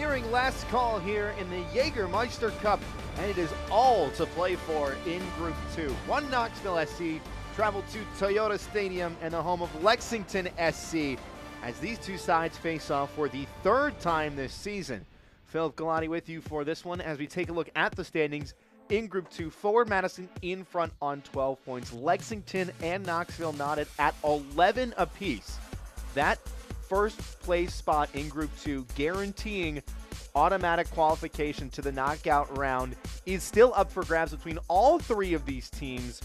nearing last call here in the Jägermeister Cup, and it is all to play for in Group 2. One Knoxville SC traveled to Toyota Stadium and the home of Lexington SC as these two sides face off for the third time this season. Philip Galati with you for this one as we take a look at the standings in Group 2. Forward Madison in front on 12 points. Lexington and Knoxville knotted at 11 apiece. That first place spot in Group 2, guaranteeing automatic qualification to the knockout round, is still up for grabs between all three of these teams.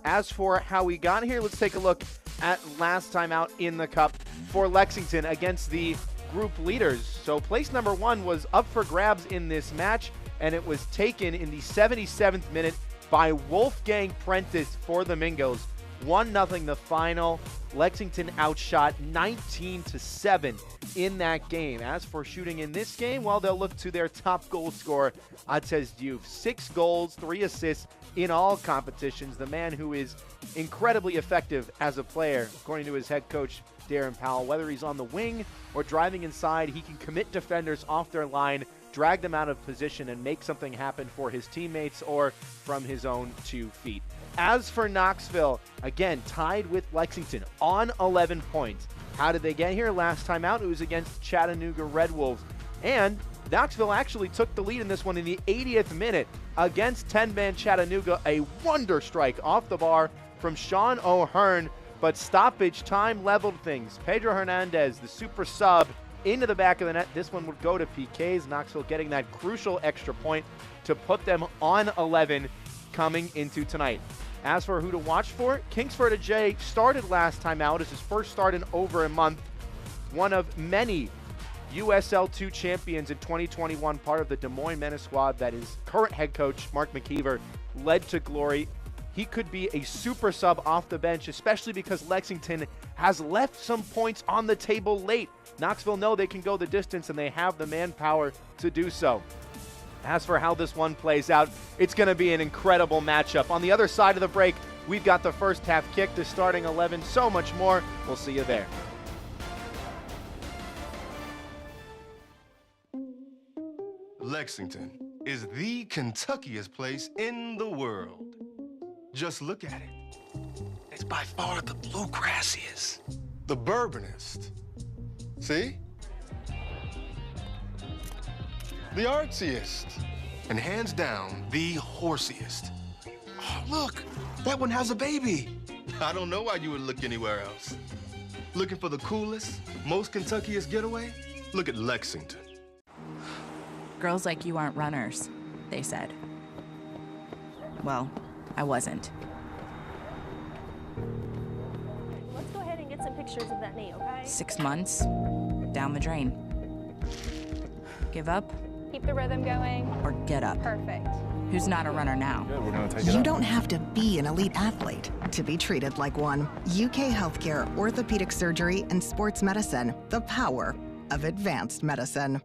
As for how we got here, let's take a look at last time out in the Cup for Lexington against the group leaders. So place number 1 was up for grabs in this match, and it was taken in the 77th minute by Wolfgang Prentice for the Mingos. 1-0 the final. Lexington outshot 19-7 in that game. As for shooting in this game, well, they'll look to their top goal scorer, Atez Diouf. 6 goals, 3 assists in all competitions. The man who is incredibly effective as a player, according to his head coach, Darren Powell. Whether he's on the wing or driving inside, he can commit defenders off their line, drag them out of position, and make something happen for his teammates or from his own 2 feet. As for Knoxville, again, tied with Lexington on 11 points. How did they get here? Last time out, it was against Chattanooga Red Wolves. And Knoxville actually took the lead in this one in the 80th minute against 10-man Chattanooga. A wonder strike off the bar from Sean O'Hearn, but stoppage time leveled things. Pedro Hernandez, the super sub, into the back of the net. This one would go to PKs. Knoxville getting that crucial extra point to put them on 11 coming into tonight. As for who to watch for, Kingsford Ajay started last time out as his first start in over a month. One of many USL 2 champions in 2021, part of the Des Moines Menace squad that his current head coach, Mark McKeever, led to glory. He could be a super sub off the bench, especially because Lexington has left some points on the table late. Knoxville know they can go the distance, and they have the manpower to do so. As for how this one plays out, it's going to be an incredible matchup. On the other side of the break, we've got the first half kick, the starting 11, so much more. We'll see you there. Lexington is the Kentuckiest place in the world. Just look at it. It's by far the bluegrassiest, the bourbonist. See? The artsiest, and hands down, the horsiest. Oh, look, that one has a baby. I don't know why you would look anywhere else. Looking for the coolest, most Kentuckiest getaway? Look at Lexington. Girls like you aren't runners, they said. Well, I wasn't. Let's go ahead and get some pictures of that knee, okay? 6 months, down the drain. Give up? Keep the rhythm going. Or get up? Perfect. Who's not a runner now? Good, we're gonna take it You out. don't have to be an elite athlete to be treated like one. UK Healthcare, Orthopedic Surgery, and Sports Medicine. The power of advanced medicine.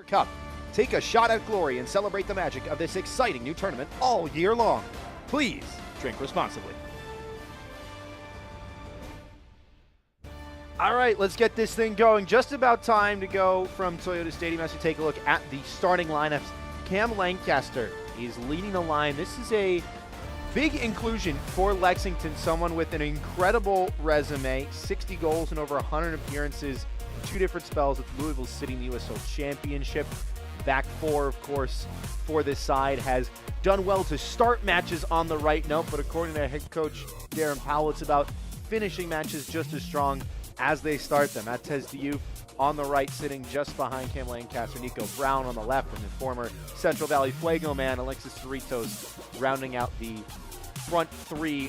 Cup. Take a shot at glory and celebrate the magic of this exciting new tournament all year long. Please drink responsibly. All right, let's get this thing going. Just about time to go from Toyota Stadium as we take a look at the starting lineups. Cam Lancaster is leading the line. This is a big inclusion for Lexington, someone with an incredible resume, 60 goals and over 100 appearances, 2 different spells with Louisville City in the USL Championship. Back 4, of course, for this side, has done well to start matches on the right note, but according to head coach Darren Powell, it's about finishing matches just as strong as they start them. Atez Diouf on the right, sitting just behind Cam Lancaster. Nico Brown on the left, and the former Central Valley Fuego man, Alexis Cerritos, rounding out the front 3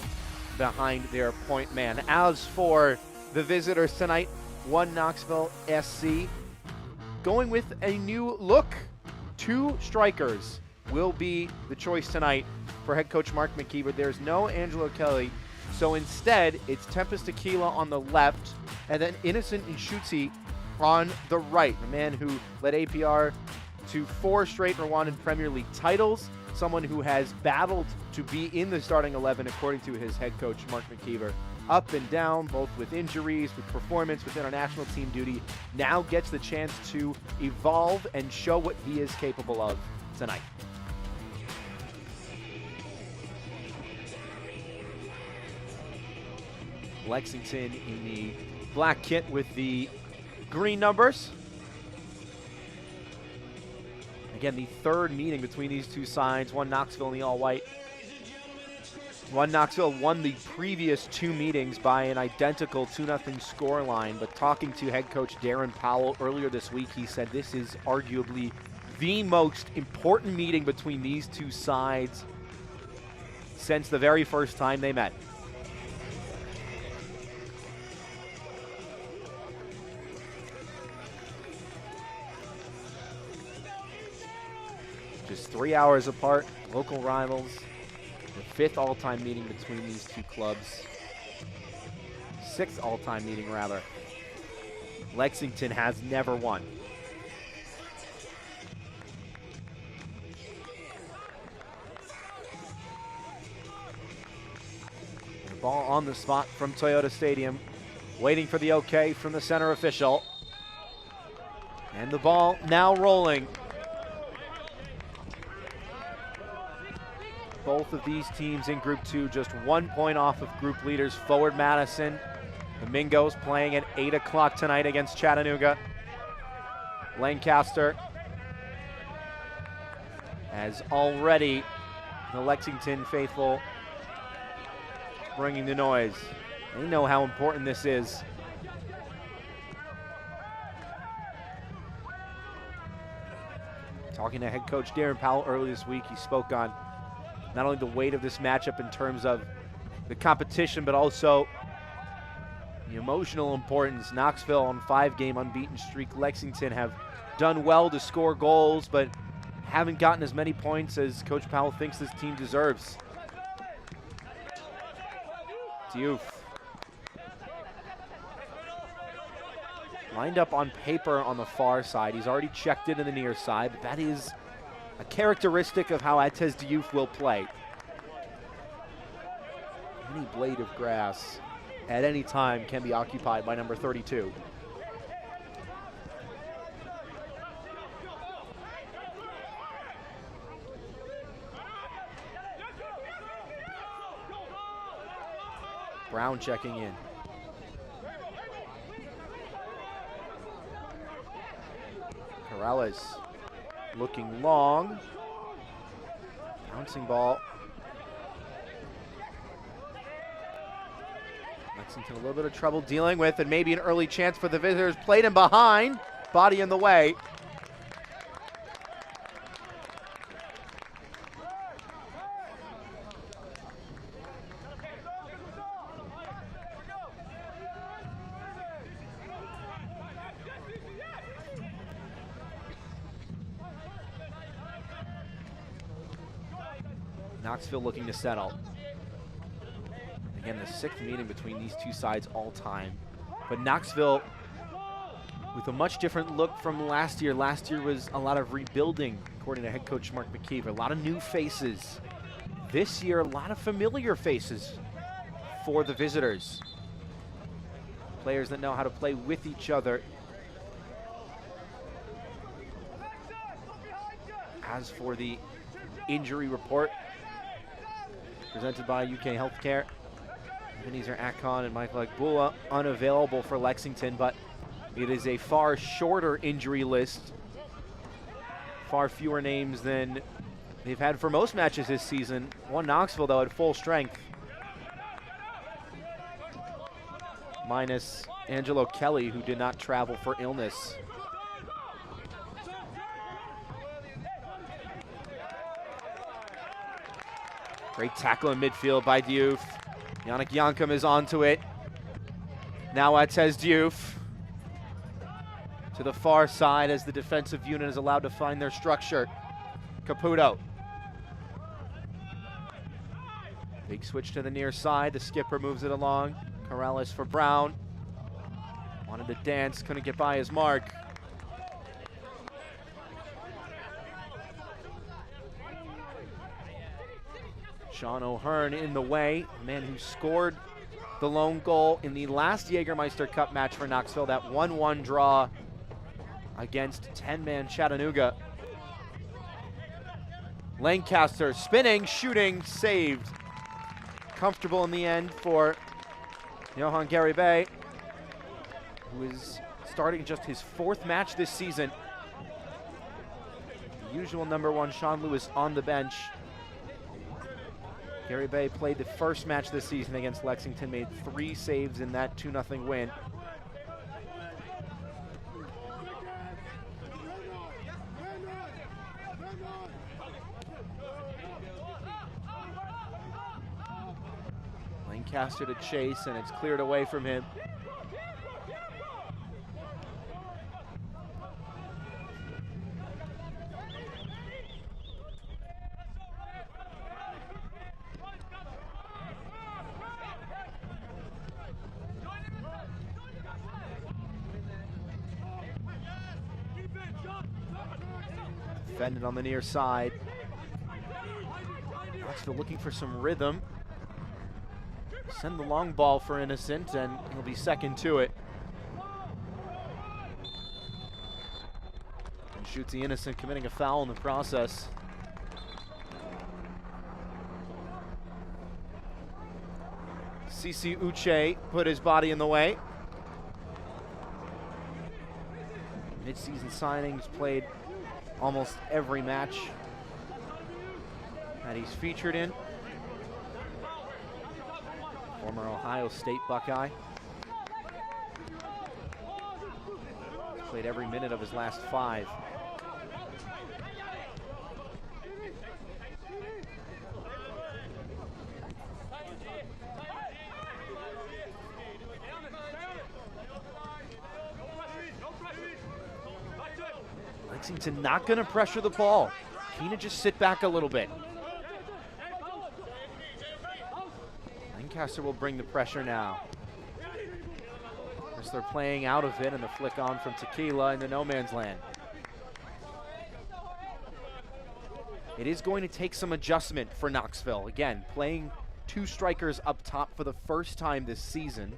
behind their point man. As for the visitors tonight, one Knoxville SC going with a new look. 2 strikers will be the choice tonight for head coach Mark McKeever. There's no Angelo Kelly, so instead it's Tempest Tequila on the left and then Innocent Nshutsi on the right. The man who led APR to 4 straight Rwandan Premier League titles, someone who has battled to be in the starting 11 according to his head coach Mark McKeever. Up and down, both with injuries, with performance, with international team duty, now gets the chance to evolve and show what he is capable of tonight. Lexington in the black kit with the green numbers. Again, the 3rd meeting between these 2 sides, one Knoxville in the all-white. One Knoxville won the previous 2 meetings by an identical 2-0 scoreline, but talking to head coach Darren Powell earlier this week, he said this is arguably the most important meeting between these 2 sides since the very first time they met. Just 3 hours apart, local rivals. The 5th all-time meeting between these 2 clubs. 6th all-time meeting, rather. Lexington has never won. The ball on the spot from Toyota Stadium. Waiting for the okay from the center official. And the ball now rolling. Both of these teams in Group 2 just 1 point off of group leaders Forward Madison. The Mingos playing at 8 o'clock tonight against Chattanooga. Lancaster as already the Lexington faithful bringing the noise. They know how important this is. Talking to head coach Darren Powell earlier this week, he spoke on not only the weight of this matchup in terms of the competition, but also the emotional importance. Knoxville on 5-game unbeaten streak. Lexington have done well to score goals, but haven't gotten as many points as Coach Powell thinks this team deserves. Youth. Lined up on paper on the far side. He's already checked in the near side, but that is a characteristic of how Atez Diouf will play. Any blade of grass at any time can be occupied by number 32. Brown checking in. Corrales looking long. Bouncing ball. Lexington a little bit of trouble dealing with, and maybe an early chance for the visitors. Played him behind. Body in the way. Knoxville looking to settle. Again, the 6th meeting between these two sides all time. But Knoxville with a much different look from last year. Last year was a lot of rebuilding, according to head coach Mark McKeever. A lot of new faces. This year, a lot of familiar faces for the visitors. Players that know how to play with each other. As for the injury report, presented by UK Healthcare, Ebenezer Akon and Michael Agbula unavailable for Lexington, but it is a far shorter injury list. Far fewer names than they've had for most matches this season. One Knoxville, though, at full strength. Minus Angelo Kelly, who did not travel for illness. Great tackle in midfield by Diouf. Yannick Yankum is onto it. Now Atez Diouf to the far side as the defensive unit is allowed to find their structure. Caputo. Big switch to the near side. The skipper moves it along. Corrales for Brown. Wanted to dance, couldn't get by his mark. Sean O'Hearn in the way, the man who scored the lone goal in the last Jägermeister Cup match for Knoxville, that 1-1 draw against 10-man Chattanooga. Lancaster spinning, shooting, saved. Comfortable in the end for Johan Garibay, who is starting just his 4th match this season. The usual number 1, Sean Lewis, on the bench. Garibay played the first match this season against Lexington, made 3 saves in that 2-0 win. Lancaster to chase, and it's cleared away from him. Defended on the near side. Knoxville looking for some rhythm. Send the long ball for Innocent, and he'll be second to it. And shoots the Innocent, committing a foul in the process. Sisi Uche put his body in the way. Mid-season signings, played almost every match that he's featured in. Former Ohio State Buckeye. Played every minute of his last 5. Lexington not going to pressure the ball. Keen to just sit back a little bit. Lancaster will bring the pressure now. As they're playing out of it, and the flick on from Tequila into no man's land. It is going to take some adjustment for Knoxville. Again, playing 2 strikers up top for the first time this season.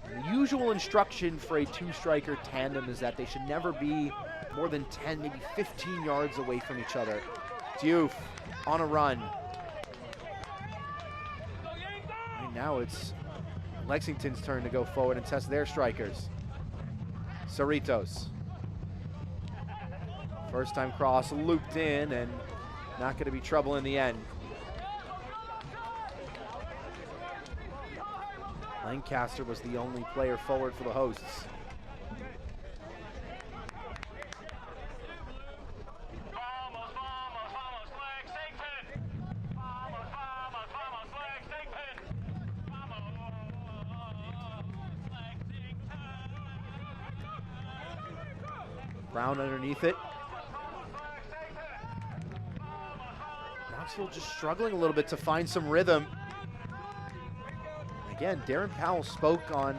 The usual instruction for a 2-striker tandem is that they should never be more than 10, maybe 15 yards away from each other. Diouf on a run. Right now it's Lexington's turn to go forward and test their strikers. Cerritos. First time cross looped in, and not going to be trouble in the end. Lancaster was the only player forward for the hosts. Brown underneath it. Knoxville just struggling a little bit to find some rhythm. Again, Darren Powell spoke on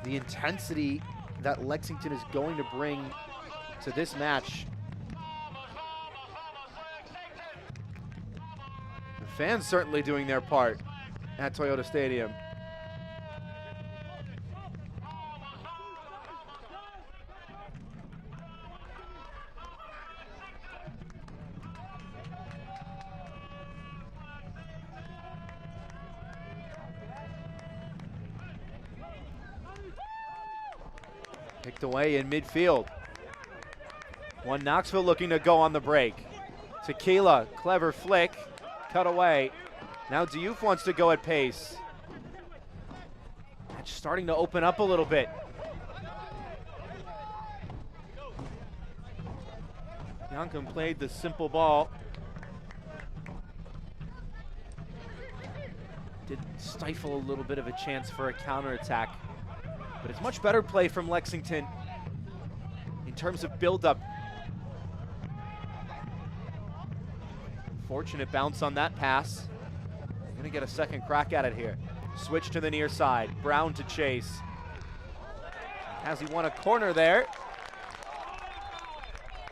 the intensity that Lexington is going to bring to this match. The fans certainly doing their part at Toyota Stadium. Picked away in midfield. One Knoxville looking to go on the break. Tequila, clever flick, cut away. Now Diouf wants to go at pace. Match starting to open up a little bit. Yankum played the simple ball. stifle a little bit of a chance for a counterattack. But it's much better play from Lexington in terms of build-up. Fortunate bounce on that pass. They're gonna get a second crack at it here. Switch to the near side. Brown to chase. Has he won a corner there?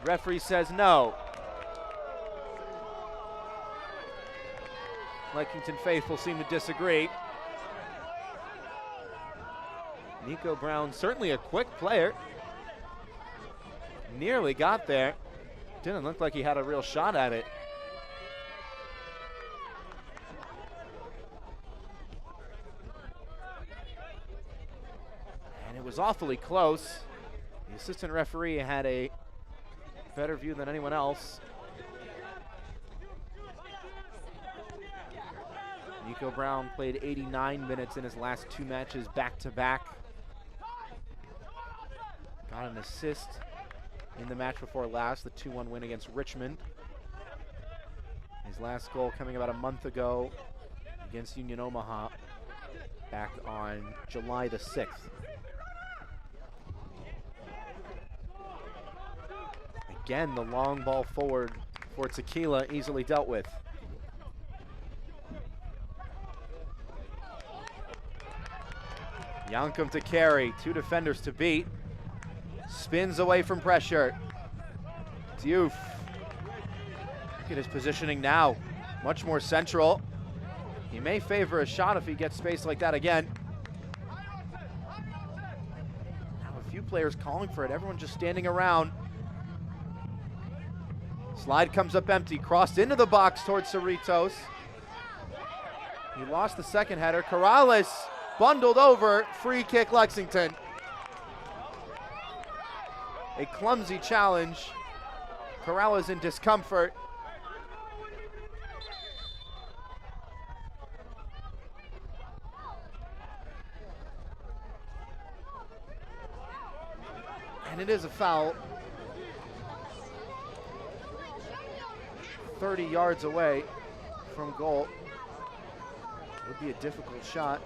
Referee says no. Lexington faithful seem to disagree. Nico Brown, certainly a quick player. Nearly got there. Didn't look like he had a real shot at it. And it was awfully close. The assistant referee had a better view than anyone else. Nico Brown played 89 minutes in his last 2 matches back-to-back. Got an assist in the match before last, the 2-1 win against Richmond. His last goal coming about a month ago against Union Omaha back on July the 6th. Again, the long ball forward for Tequila, easily dealt with. Yankum to carry, 2 defenders to beat. Spins away from pressure. Diouf. Look at his positioning now. Much more central. He may favor a shot if he gets space like that again. Now a few players calling for it, everyone just standing around. Slide comes up empty, crossed into the box towards Cerritos. He lost the second header. Corrales bundled over, free kick Lexington. A clumsy challenge. Corrales in discomfort. And it is a foul. 30 yards away from goal. Would be a difficult shot.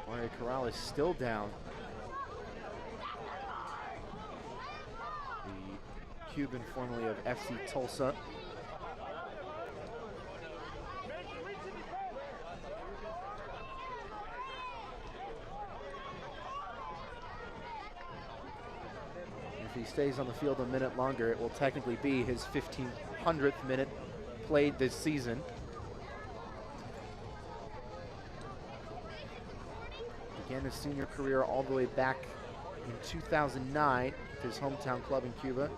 Mario Corrales still down. The Cuban formerly of FC Tulsa. If he stays on the field a minute longer, it will technically be his 1500th minute played this season. Began his senior career all the way back in 2009 with his hometown club in Cuba.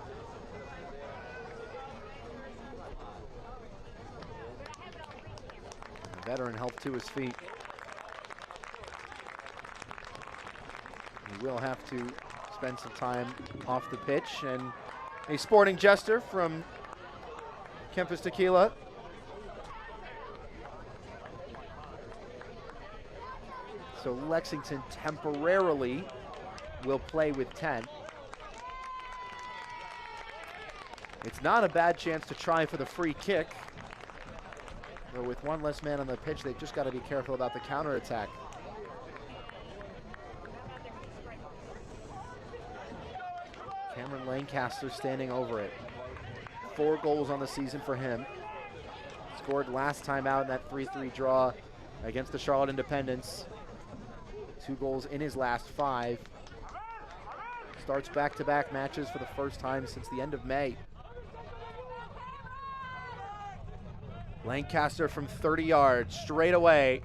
And a veteran helped to his feet. He will have to spend some time off the pitch, and a sporting gesture from Kempis Tequila. So Lexington temporarily will play with 10. It's not a bad chance to try for the free kick. But with one less man on the pitch, they've just got to be careful about the counterattack. Cameron Lancaster standing over it. 4 goals on the season for him. Scored last time out in that 3-3 draw against the Charlotte Independents. 2 goals in his last 5. Starts back-to-back matches for the first time since the end of May. Lancaster from 30 yards, straight away.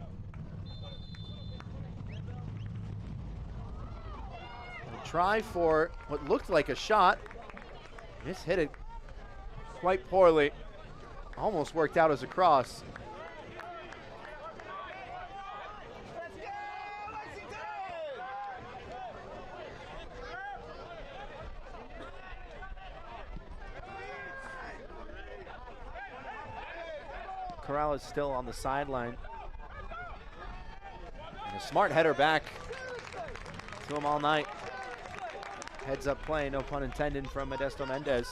A try for what looked like a shot. Hit it quite poorly. Almost worked out as a cross. Corrales still on the sideline. And a smart header back to him all night. Heads up play, no pun intended, from Modesto Mendez.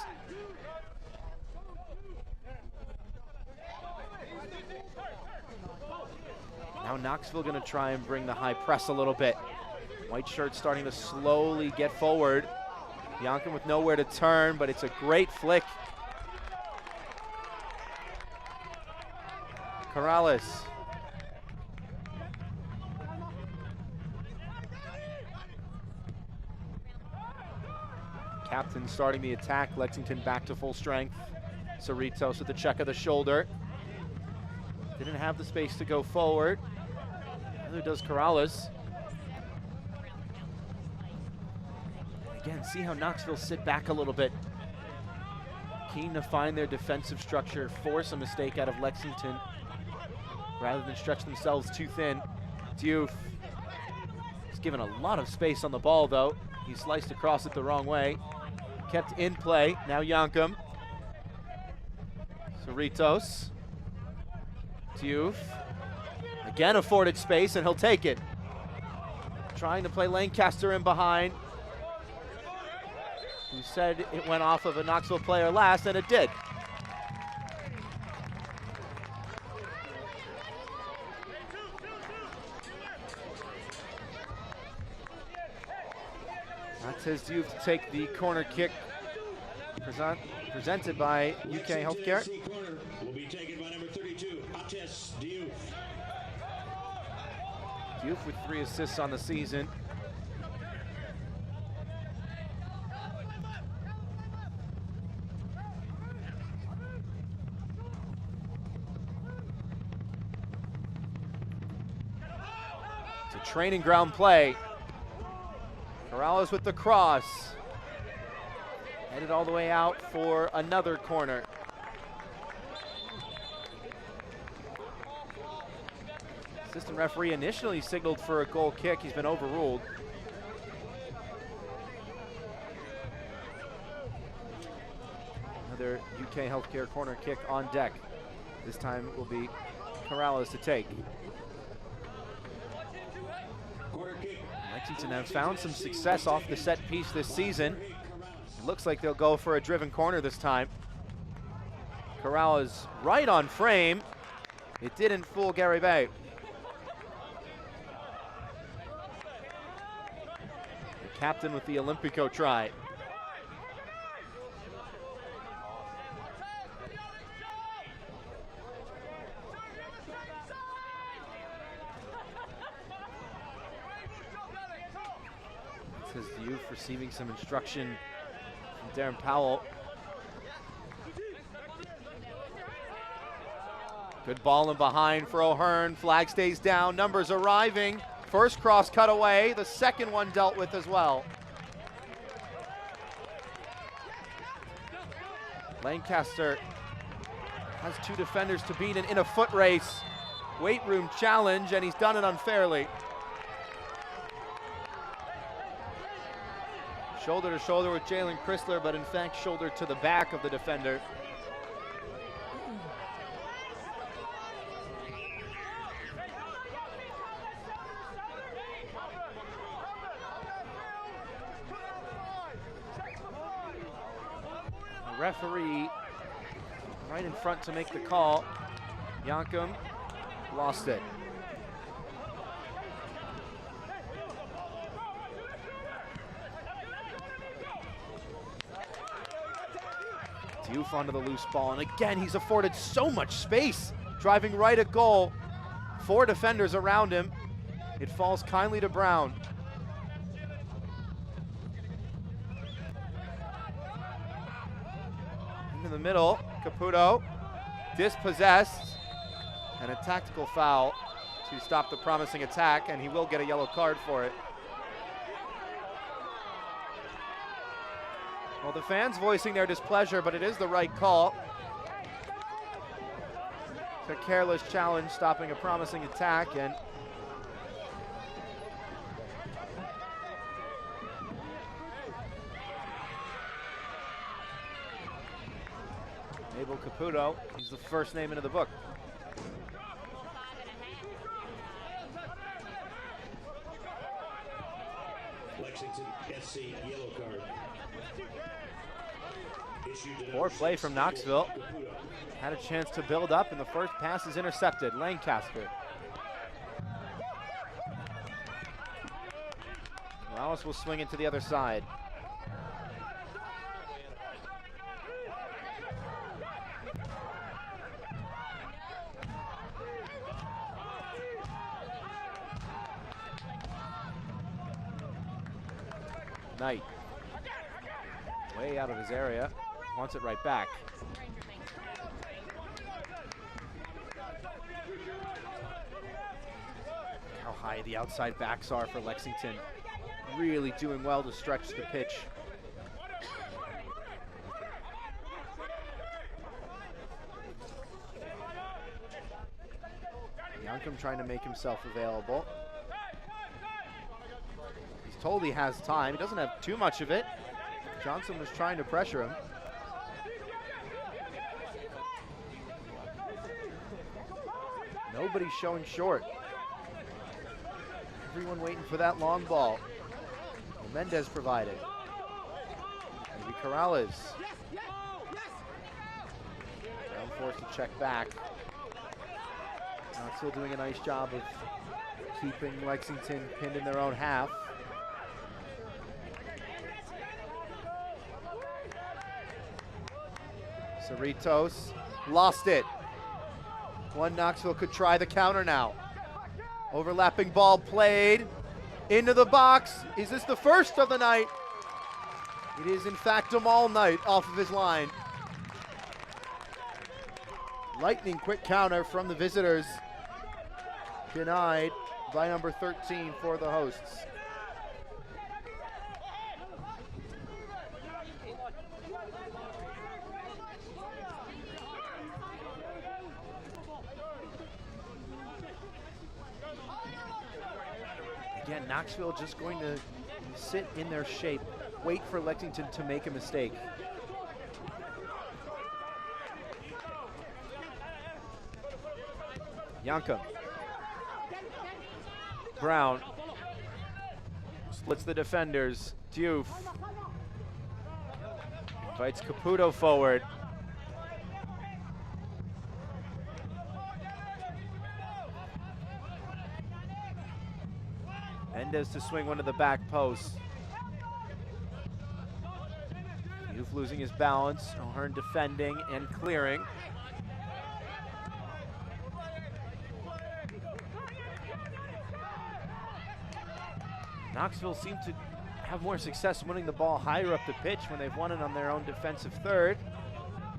Now Knoxville going to try and bring the high press a little bit. White shirt starting to slowly get forward. Jankum with nowhere to turn, but it's a great flick. Corrales. Captain starting the attack. Lexington back to full strength. Cerritos with the check of the shoulder. Didn't have the space to go forward. Neither does Corrales. Again, see how Knoxville sit back a little bit. Keen to find their defensive structure, force a mistake out of Lexington rather than stretch themselves too thin. Diouf is given a lot of space on the ball, though. He sliced across it the wrong way. Kept in play. Now Jankum. Cerritos. Diouf. Again afforded space, and he'll take it. Trying to play Lancaster in behind. Who said it went off of a Knoxville player last, and it did. Says Diouf to take the corner kick presented by UK Healthcare. Will be taken by number 32, Diouf. Diouf with 3 assists on the season. It's a training ground play. Corrales with the cross. Headed all the way out for another corner. Assistant referee initially signaled for a goal kick. He's been overruled. Another UK Healthcare corner kick on deck. This time it will be Corrales to take. Lexington have found some success off the set piece this season. It looks like they'll go for a driven corner this time. Corrales right on frame. It didn't fool Gary Bay. The captain with the Olympico try. Says Diouf receiving some instruction from Darren Powell. Good ball in behind for O'Hearn. Flag stays down. Numbers arriving. First cross cut away. The second one dealt with as well. Lancaster has 2 defenders to beat in a foot race. Weight room challenge, and he's done it unfairly. Shoulder to shoulder with Jalen Chrysler, but in fact shoulder to the back of the defender. The referee right in front to make the call. Jankum lost it. Diouf onto the loose ball, and again he's afforded so much space, driving right at goal. 4 defenders around him. It falls kindly to Brown. Into the middle, Caputo dispossessed, and a tactical foul to stop the promising attack, and he will get a yellow card for it. Well, the fans voicing their displeasure, but it is the right call. It's a careless challenge, stopping a promising attack, and Abel Caputo, he's the first name into the book. Lexington SC yellow card. Poor play from Knoxville. Had a chance to build up, and the first pass is intercepted. Lancaster. Morales will swing into the other side. Knight, way out of his area, wants it right back. How high the outside backs are for Lexington. Really doing well to stretch the pitch. Youngcom trying to make himself available. He's told he has time. He doesn't have too much of it. Johnson was trying to pressure him. Nobody's showing short. Everyone waiting for that long ball. Mendez provided. Maybe Corrales. Brown forced to check back. Knoxville doing a nice job of keeping Lexington pinned in their own half. Cerritos lost it. One Knoxville could try the counter now. Overlapping ball played into the box. Is this the first of the night? It is in fact Jamal Knight off of his line. Lightning quick counter from the visitors. Denied by number 13 for the hosts. Again, Knoxville just going to sit in their shape, wait for Lexington to make a mistake. Youngcom. Brown splits the defenders. Diouf invites Caputo forward. Mendez to swing one to the back post. Diouf losing his balance. O'Hearn defending and clearing. Knoxville seemed to have more success winning the ball higher up the pitch when they've won it on their own defensive third.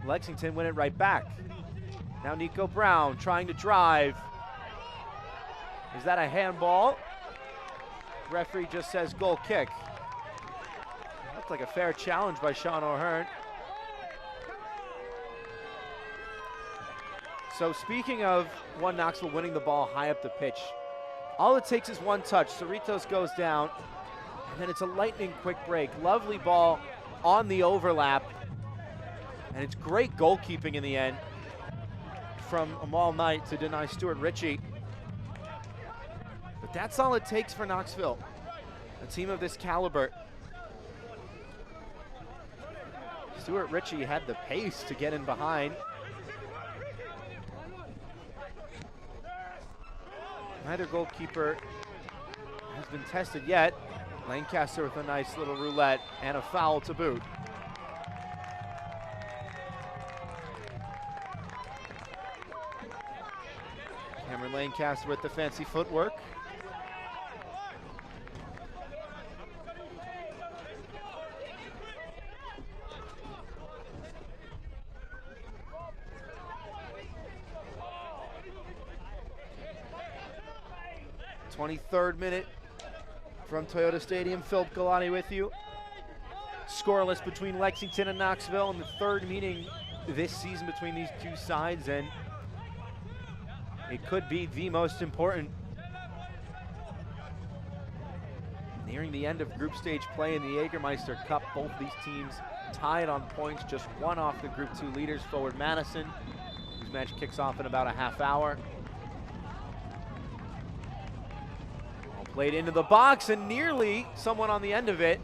Lexington win it right back. Now Nico Brown trying to drive. Is that a handball? Referee just says goal kick. Looked like a fair challenge by Sean O'Hearn. So speaking of one Knoxville winning the ball high up the pitch, all it takes is one touch. Cerritos goes down, and then it's a lightning quick break. Lovely ball on the overlap, and it's great goalkeeping in the end from Amal Knight to deny Stuart Ritchie. But that's all it takes for Knoxville, a team of this caliber. Stuart Ritchie had the pace to get in behind. Neither goalkeeper has been tested yet. Lancaster with a nice little roulette and a foul to boot. Cameron Lancaster with the fancy footwork. Third minute from Toyota Stadium. Philip Galati with you. Scoreless between Lexington and Knoxville in the third meeting this season between these two sides, and it could be the most important. Nearing the end of group stage play in the Jägermeister Cup, both these teams tied on points, just one off the Group 2 leaders, Forward Madison, whose match kicks off in about a half hour. Played into the box and nearly someone on the end of it.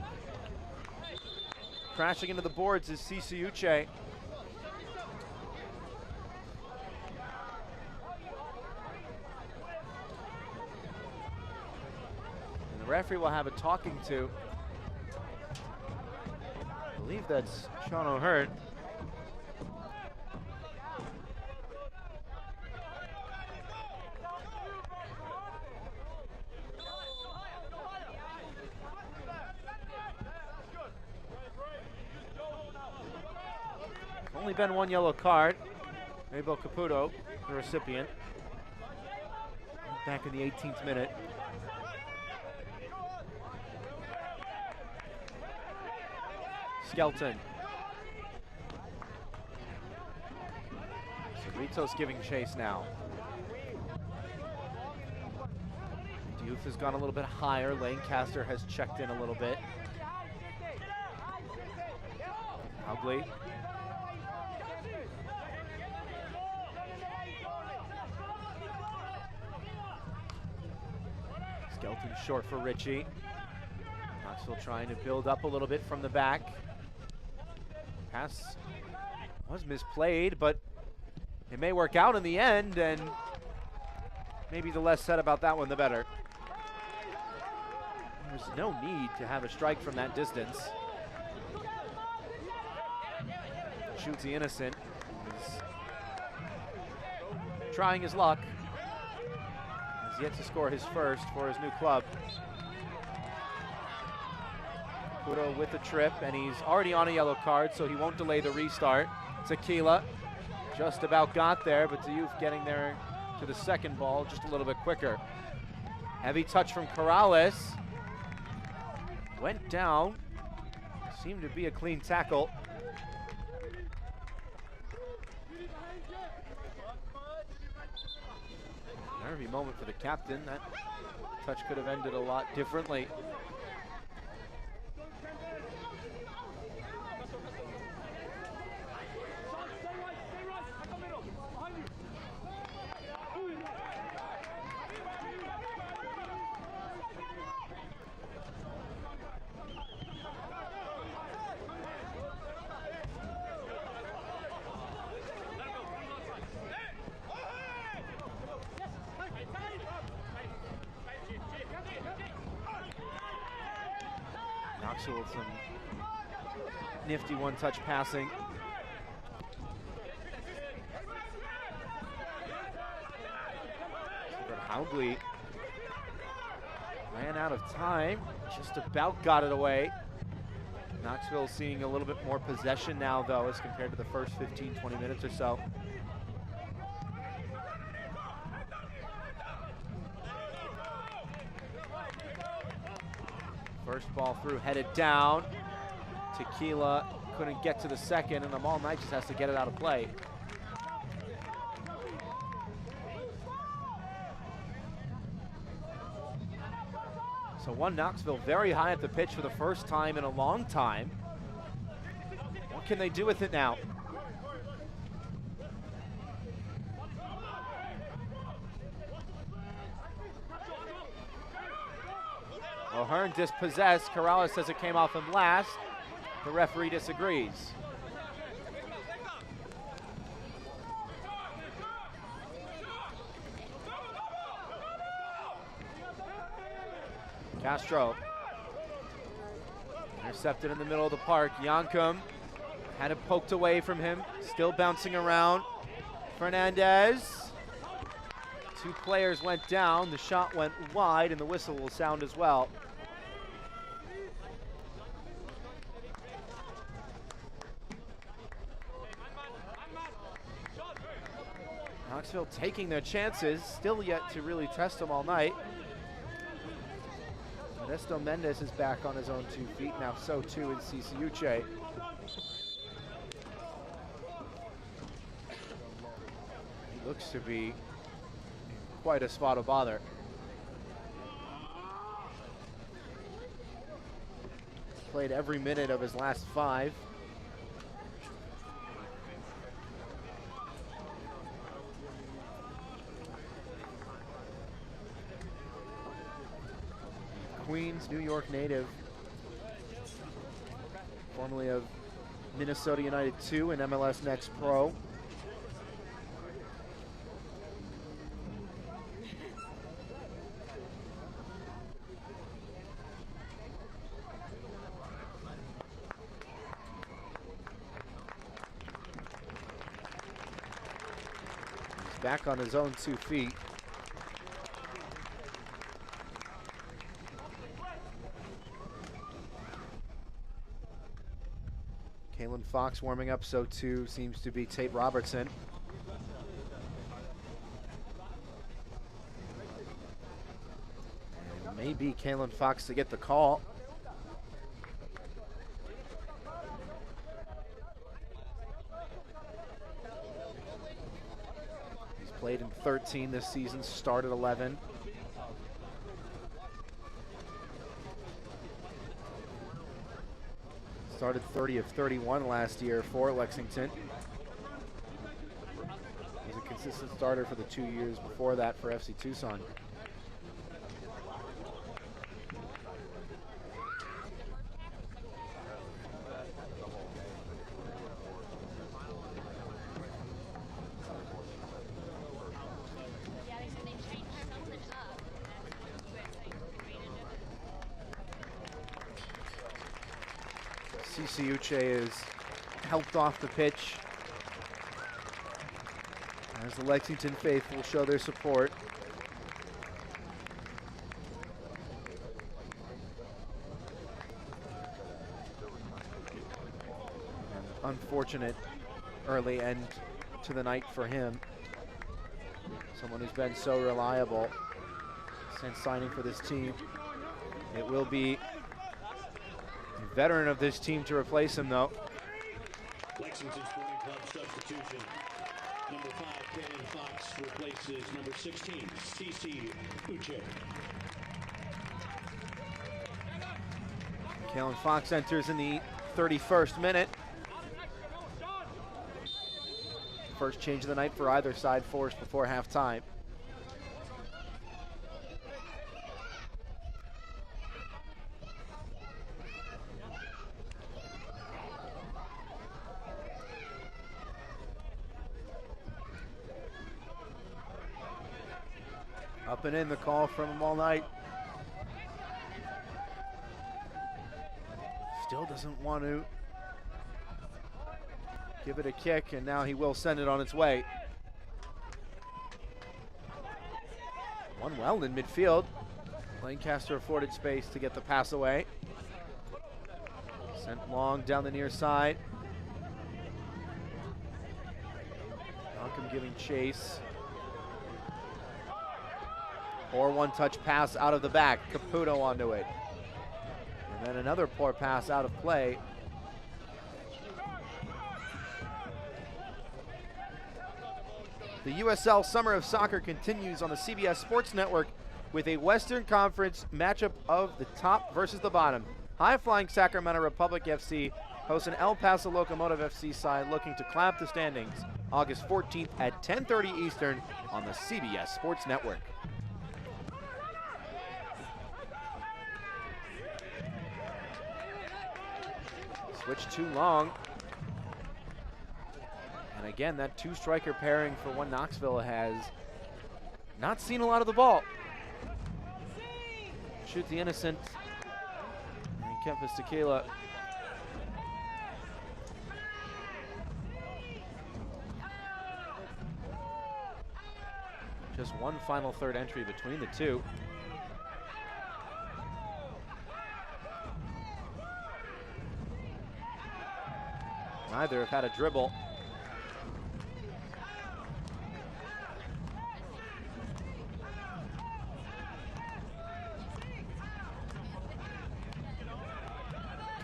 Crashing into the boards is Cici Uche. And the referee will have a talking to. I believe that's Sean O'Hearn. Only been one yellow card. Mabel Caputo, the recipient. Back in the 18th minute. Skelton. Cerritos giving chase now. Youth has gone a little bit higher. Lancaster has checked in a little bit. Ugly. Skelton short for Ritchie. Knoxville trying to build up a little bit from the back. Pass was misplayed, but it may work out in the end, and maybe the less said about that one, the better. There's no need to have a strike from that distance. Shoots the innocent. He's trying his luck. Has yet to score his first for his new club. Caputo with the trip, and he's already on a yellow card, so he won't delay the restart. Tequila just about got there, but the Youth getting there to the second ball just a little bit quicker. Heavy touch from Corrales. Went down. Seemed to be a clean tackle. Nervy moment for the captain. That touch could have ended a lot differently. Knoxville with some nifty one-touch passing. Howgley ran out of time, just about got it away. Knoxville seeing a little bit more possession now, though, as compared to the first 15, 20 minutes or so. First ball through, headed down. Tequila couldn't get to the second, and Amal Knight just has to get it out of play. So one Knoxville very high at the pitch for the first time in a long time. What can they do with it now? O'Hearn dispossessed. Corrales says it came off him last. The referee disagrees. Castro. Intercepted in the middle of the park. Yankum had it poked away from him. Still bouncing around. Fernandez. Two players went down. The shot went wide, and the whistle will sound as well. Knoxville taking their chances, still yet to really test them all night. Modesto Mendez is back on his own 2 feet, now so too is Ciciuche. He looks to be quite a spot of bother. Played every minute of his last 5. Queens, New York native, formerly of Minnesota United 2 and MLS Next Pro. back on his own 2 feet. Kalen Fox warming up, so too seems to be Tate Robertson. And it may be Kalen Fox to get the call. He's played in 13 this season, started 11. Started 30 of 31 last year for Lexington. He was a consistent starter for the 2 years before that for FC Tucson. Uche is helped off the pitch as the Lexington faithful show their support. An unfortunate early end to the night for him. Someone who's been so reliable since signing for this team. It will be veteran of this team to replace him, though. Lexington Sporting Club substitution. Number 5, Kalen Fox replaces number 16, CC Uche. Kalen Fox enters in the 31st minute. First change of the night for either side forced before halftime. Up and in, the call from him all night. Still doesn't want to give it a kick, and now he will send it on its way. Won well in midfield. Lancaster afforded space to get the pass away. Sent long down the near side. Malcolm giving chase. Or one-touch pass out of the back. Caputo onto it. And then another poor pass out of play. The USL Summer of Soccer continues on the CBS Sports Network with a Western Conference matchup of the top versus the bottom. High-flying Sacramento Republic FC hosts an El Paso Locomotive FC side looking to climb the standings August 14th at 10:30 Eastern on the CBS Sports Network. Switch too long. And again, that two-striker pairing for one Knoxville has not seen a lot of the ball. Shoot the innocent. And Kempis Tequila. Just one final third entry between the two. Neither have had a dribble.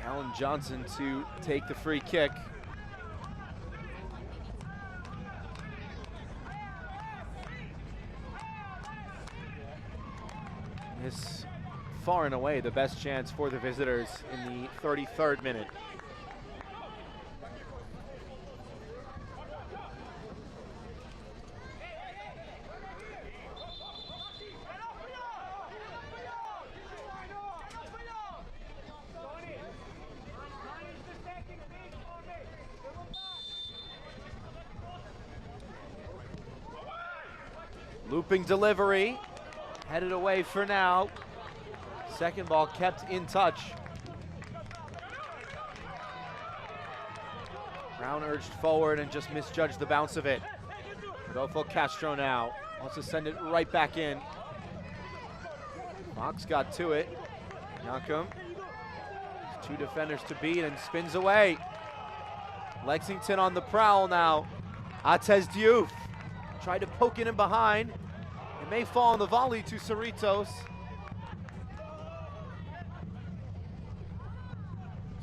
Callan Johnson to take the free kick. This far and away the best chance for the visitors in the 33rd minute. Looping delivery, headed away for now. Second ball kept in touch. Brown urged forward and just misjudged the bounce of it. Rodolfo Castro now wants to send it right back in. Fox got to it. Yankum. 2 defenders to beat and spins away. Lexington on the prowl now. Atez Diouf tried to poke it in behind. It may fall on the volley to Cerritos.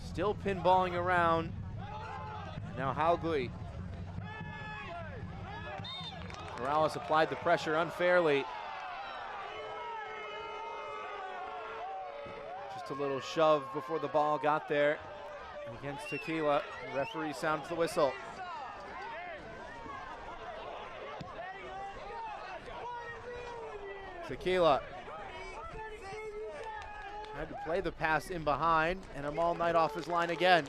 Still pinballing around. Now Haugli. Morales applied the pressure unfairly. Just a little shove before the ball got there against Tequila. The referee sounds the whistle. Tequila had to play the pass in behind, and Amal Knight off his line again.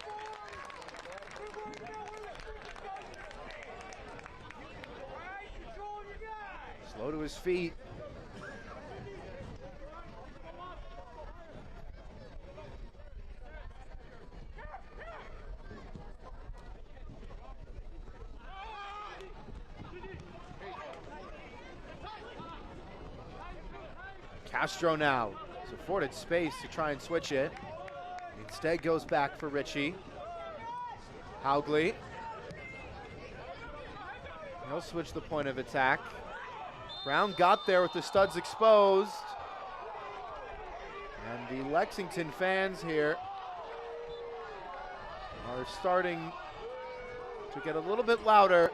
Slow to his feet. Castro now is afforded space to try and switch it. Instead goes back for Richie. Haugli. He'll switch the point of attack. Brown got there with the studs exposed. And the Lexington fans here are starting to get a little bit louder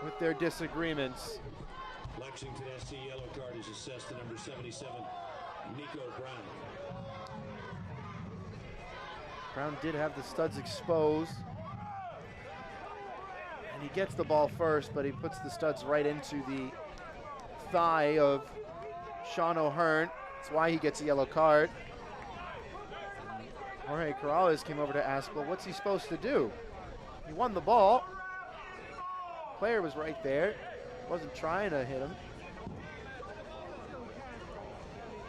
with their disagreements. Lexington SC yellow card is assessed to number 77, Nico Brown. Brown did have the studs exposed. And he gets the ball first, but he puts the studs right into the thigh of Sean O'Hearn. That's why he gets a yellow card. Jorge Corrales came over to ask, well, what's he supposed to do? He won the ball. Player was right there. Wasn't trying to hit him.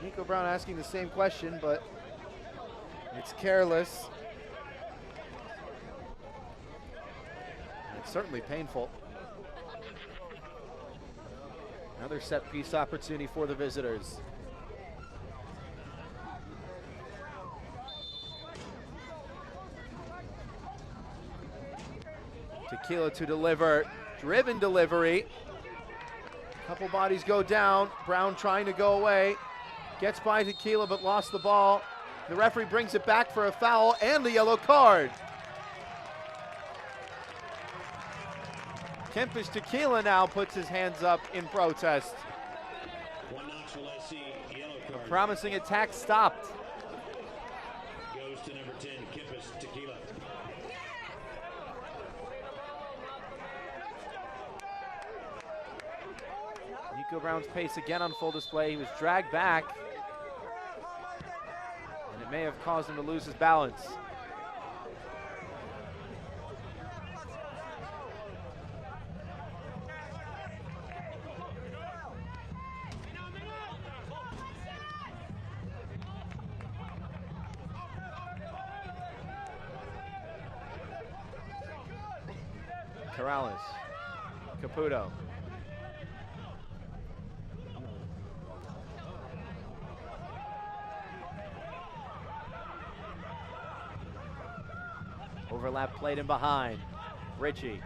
Nico Brown asking the same question, but it's careless. And it's certainly painful. Another set piece opportunity for the visitors. Tequila to deliver. Driven delivery. Couple bodies go down. Brown trying to go away. Gets by Tequila but lost the ball. The referee brings it back for a foul and a yellow card. Kempish Tequila now puts his hands up in protest. One Knoxville SC yellow card. The promising attack stopped. Goes to number 10, Kempis Tequila. Nico Brown's pace again on full display. He was dragged back, and it may have caused him to lose his balance. Corrales, Caputo. Overlap played in behind. Richie.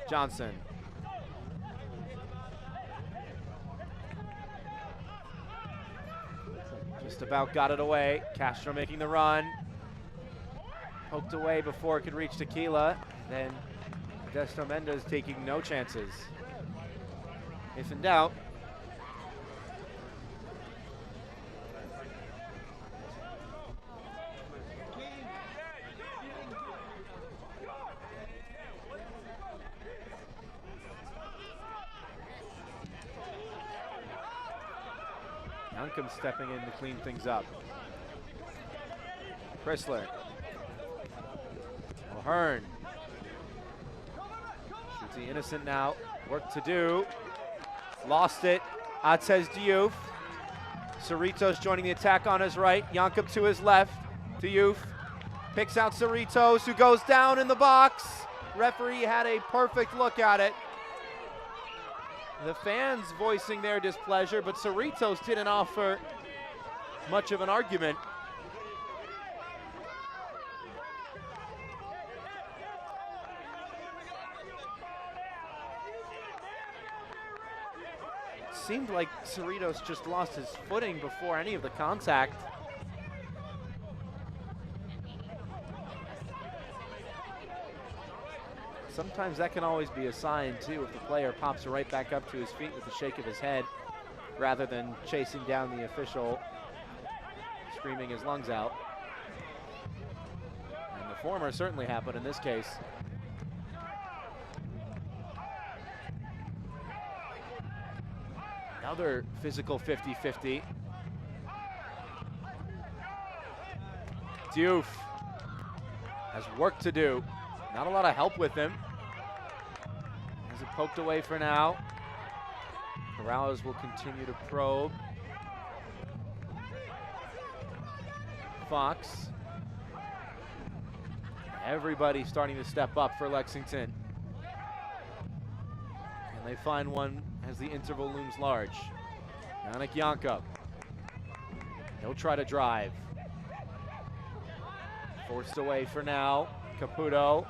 Johnson. Just about got it away. Castro making the run. Poked away before it could reach Tequila. Then Modesto Mendez taking no chances. If in doubt. Youngcomb stepping in to clean things up. Chrysler. O'Hearn. Shoots the innocent now. Work to do. Lost it. Atez Diouf. Cerritos joining the attack on his right. Youngcomb to his left. Diouf. Picks out Cerritos, who goes down in the box. Referee had a perfect look at it. The fans voicing their displeasure, but Cerritos didn't offer much of an argument. Seemed like Cerritos just lost his footing before any of the contact. Sometimes that can always be a sign too if the player pops right back up to his feet with a shake of his head rather than chasing down the official, screaming his lungs out. And the former certainly happened in this case. Another physical 50-50. Diouf has work to do. Not a lot of help with him. Has it poked away for now. Corrales will continue to probe. Fox. Everybody starting to step up for Lexington. And they find one as the interval looms large. Yannick Yanka. He'll try to drive. Forced away for now. Caputo.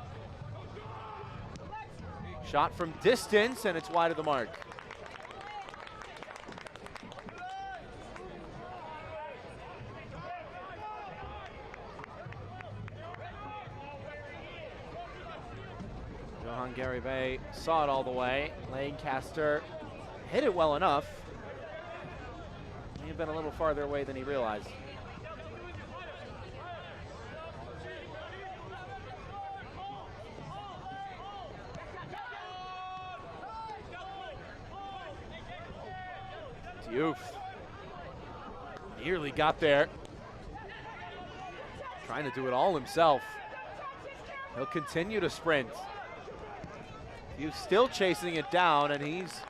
Shot from distance, and it's wide of the mark. Johan Garibay saw it all the way. Lancaster hit it well enough. May have been a little farther away than he realized. Diouf nearly got there. Trying to do it all himself. He'll continue to sprint. He's still chasing it down, and he's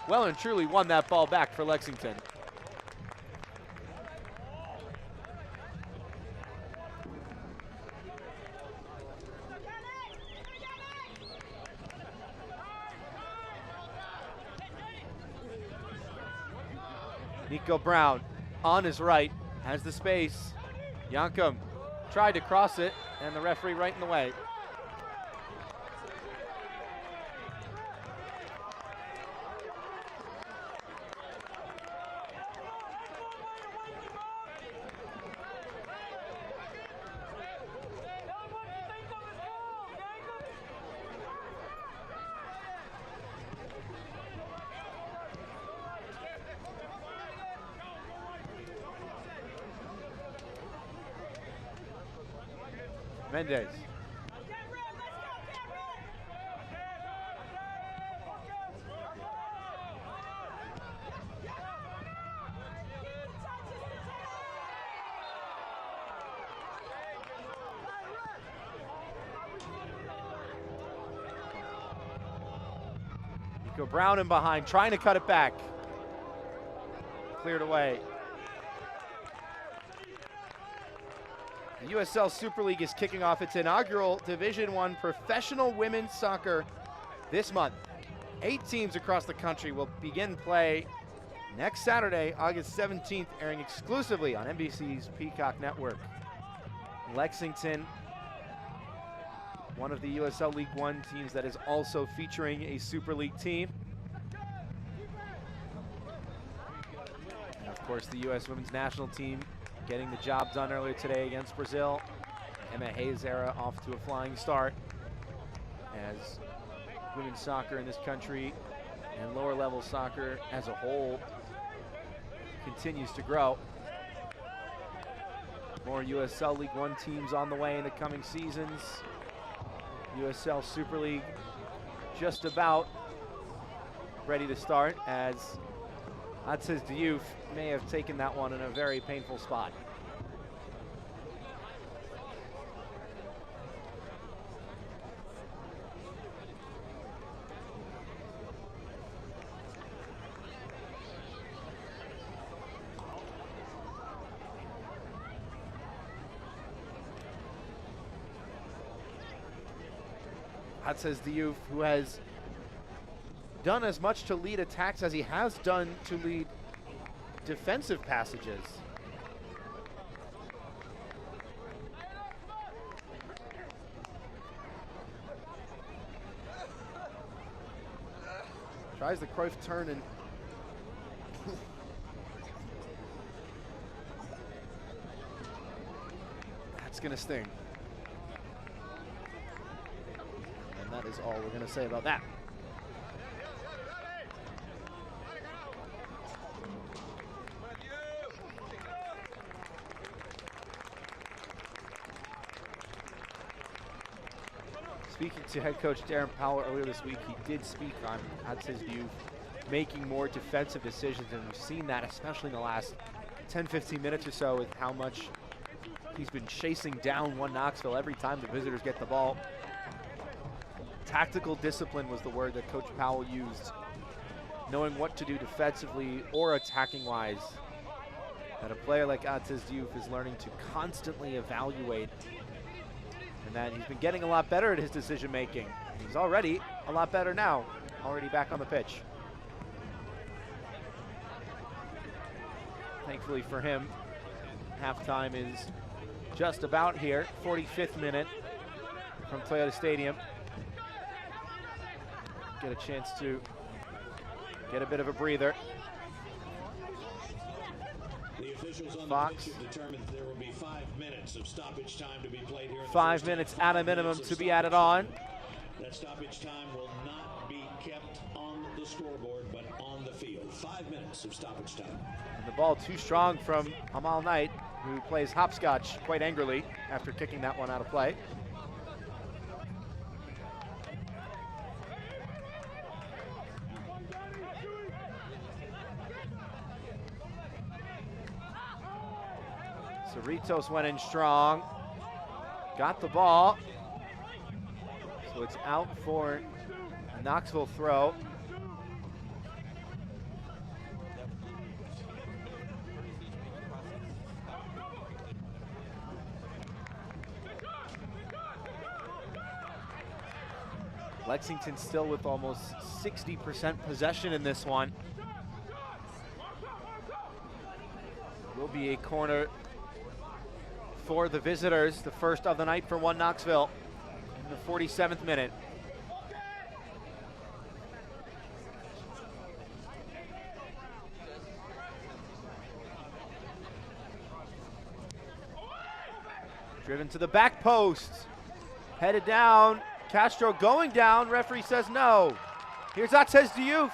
well and truly won that ball back for Lexington. Nico Brown on his right, has the space. Yankum tried to cross it, and the referee right in the way. Mendez. Nico Brown in behind, trying to cut it back. Cleared away. The USL Super League is kicking off its inaugural Division I professional women's soccer this month. 8 teams across the country will begin play next Saturday, August 17th, airing exclusively on NBC's Peacock Network. Lexington, one of the USL League One teams that is also featuring a Super League team. And of course, the US women's national team getting the job done earlier today against Brazil. Emma Hayes era off to a flying start as women's soccer in this country and lower level soccer as a whole continues to grow. More USL League One teams on the way in the coming seasons. USL Super League just about ready to start, as Aziz Diouf may have taken that one in a very painful spot. That says the Youth, who has done as much to lead attacks as he has done to lead defensive passages. Tries the Cruyff turn and that's gonna sting. And that is all we're gonna say about that. Speaking to head coach Darren Powell earlier this week, he did speak on his Youth making more defensive decisions, and we've seen that especially in the last 10-15 minutes or so with how much he's been chasing down One Knoxville every time the visitors get the ball. Tactical discipline was the word that Coach Powell used, knowing what to do defensively or attacking-wise. That a player like Atez Youth is learning to constantly evaluate, and that he's been getting a lot better at his decision-making. He's already a lot better now, already back on the pitch. Thankfully for him, halftime is just about here. 45th minute from Toyota Stadium. Get a chance to get a bit of a breather. The officials on Fox. the pitch have determined that there will be 5 minutes of stoppage time to be played here. 5 minutes at a minimum to be added on. That stoppage time will not be kept on the scoreboard, but on the field. 5 minutes of stoppage time. And the ball too strong from Amal Knight, who plays hopscotch quite angrily after kicking that one out of play. Cerritos went in strong, got the ball, so it's out for a Knoxville throw. Lexington still with almost 60% possession in this one. Will be a corner for the visitors, the first of the night for One Knoxville in the 47th minute. Driven to the back post, headed down, Castro going down, referee says no. Here's Atez Youth.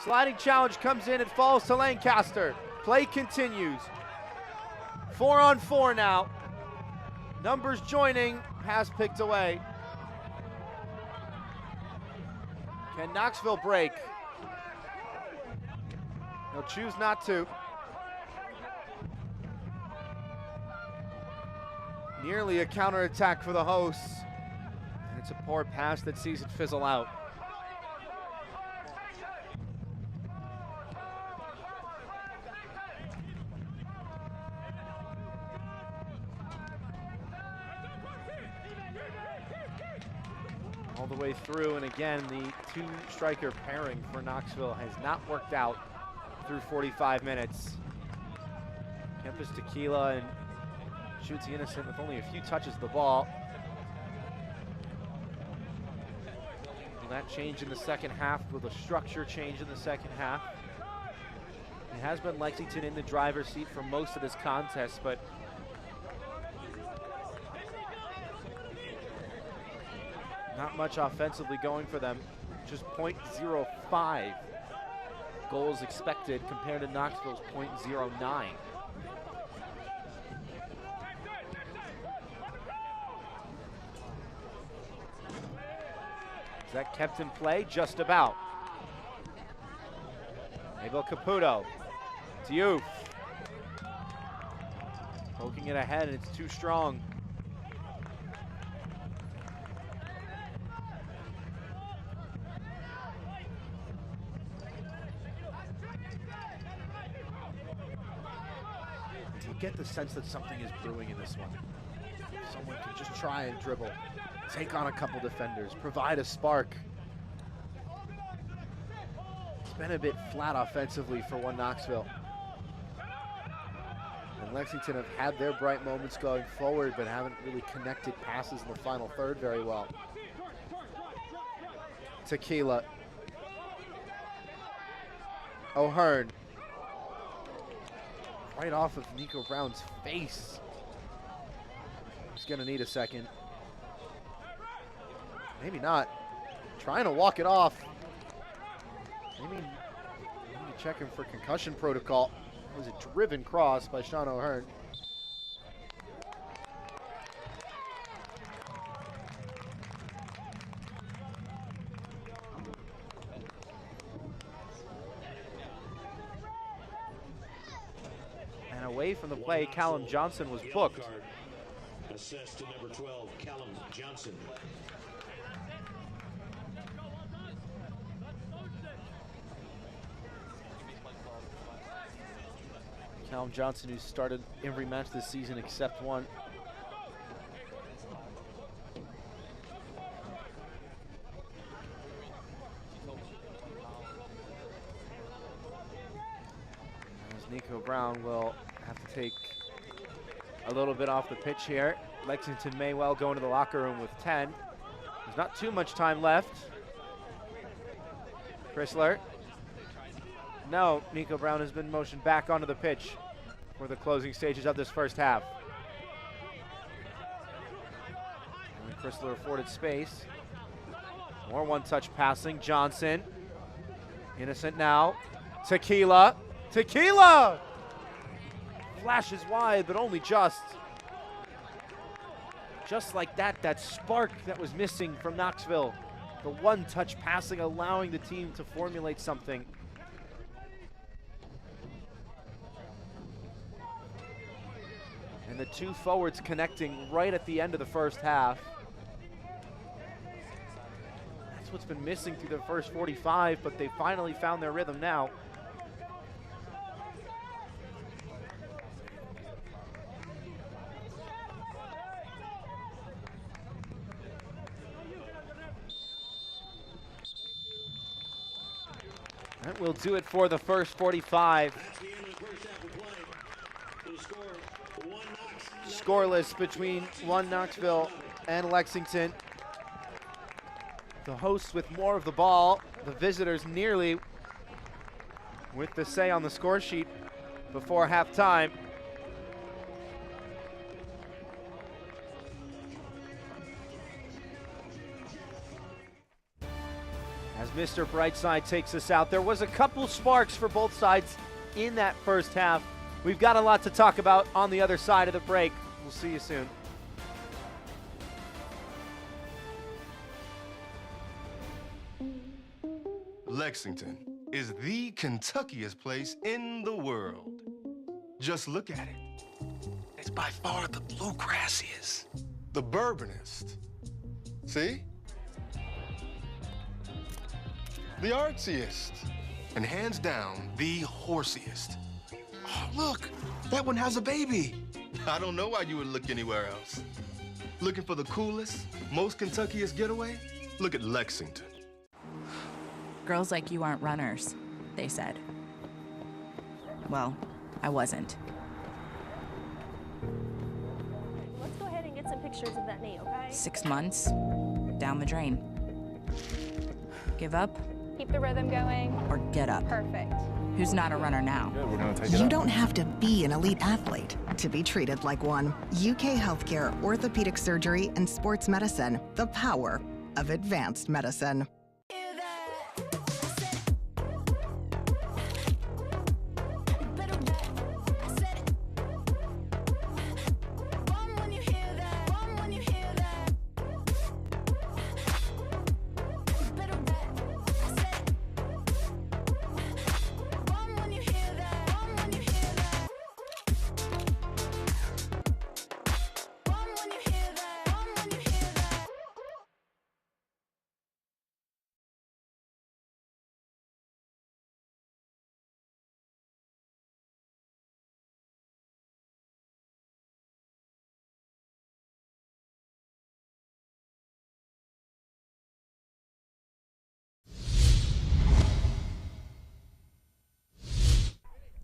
Sliding challenge comes in, it falls to Lancaster. Play continues. 4-on-4 now. Numbers joining, pass picked away. Can Knoxville break? They'll choose not to. Nearly a counterattack for the hosts. And it's a poor pass that sees it fizzle out. All the way through, and again, the two-striker pairing for Knoxville has not worked out through 45 minutes. Kempis Tequila and shoots the innocent with only a few touches of the ball. Will that change in the second half? Will the structure change in the second half? It has been Lexington in the driver's seat for most of this contest, but not much offensively going for them. Just .05 goals expected compared to Knoxville's .09. Is that kept in play? Just about. Abel Caputo to Youth. Poking it ahead, and it's too strong. You get the sense that something is brewing in this one. Someone can just try and dribble. take on a couple defenders, provide a spark. It's been a bit flat offensively for One Knoxville. And Lexington have had their bright moments going forward, but haven't really connected passes in the final third very well. Tequila. O'Hearn. Right off of Nico Brown's face. He's gonna need a second. Maybe not. Trying to walk it off. Maybe need to check him for concussion protocol. It was a driven cross by Sean O'Hearn. And away from the play, Callum Johnson was booked. Assessed to number 12, Callum Johnson. Callum Johnson, who started every match this season except one. As Nico Brown will have to take a little bit off the pitch here. Lexington may well go into the locker room with 10. There's not too much time left. Chrysler. No, Nico Brown has been motioned back onto the pitch for the closing stages of this first half. And Chrysler afforded space. More one-touch passing. Johnson. Innocent now. Tequila. Tequila! Flashes wide, but only just. Just like that, that spark that was missing from Knoxville. The one-touch passing allowing the team to formulate something. And the two forwards connecting right at the end of the first half. That's what's been missing through the first 45, but they finally found their rhythm now. That will do it for the first 45. That's the end of the first half of play. The score, 1 Knox. Scoreless between One Knoxville and Lexington. The hosts with more of the ball, the visitors nearly with the say on the score sheet before halftime. As Mr. Brightside takes us out, there was a couple sparks for both sides in that first half. We've got a lot to talk about on the other side of the break. We'll see you soon. Lexington is the Kentuckiest place in the world. Just look at it. It's by far the bluegrassiest, the bourbonist. See? The artsiest, and hands down, the horsiest. Oh, look, that one has a baby. I don't know why you would look anywhere else. Looking for the coolest, most Kentuckiest getaway? Look at Lexington. Girls like you aren't runners, they said. Well, I wasn't. Let's go ahead and get some pictures of that knee, okay? 6 months, down the drain. Give up Keep the rhythm going. or get up? Perfect. Who's not a runner now? Good, we're gonna take it You up. don't have to be an elite athlete to be treated like one. UK Healthcare, Orthopedic Surgery, and Sports Medicine. The power of advanced medicine.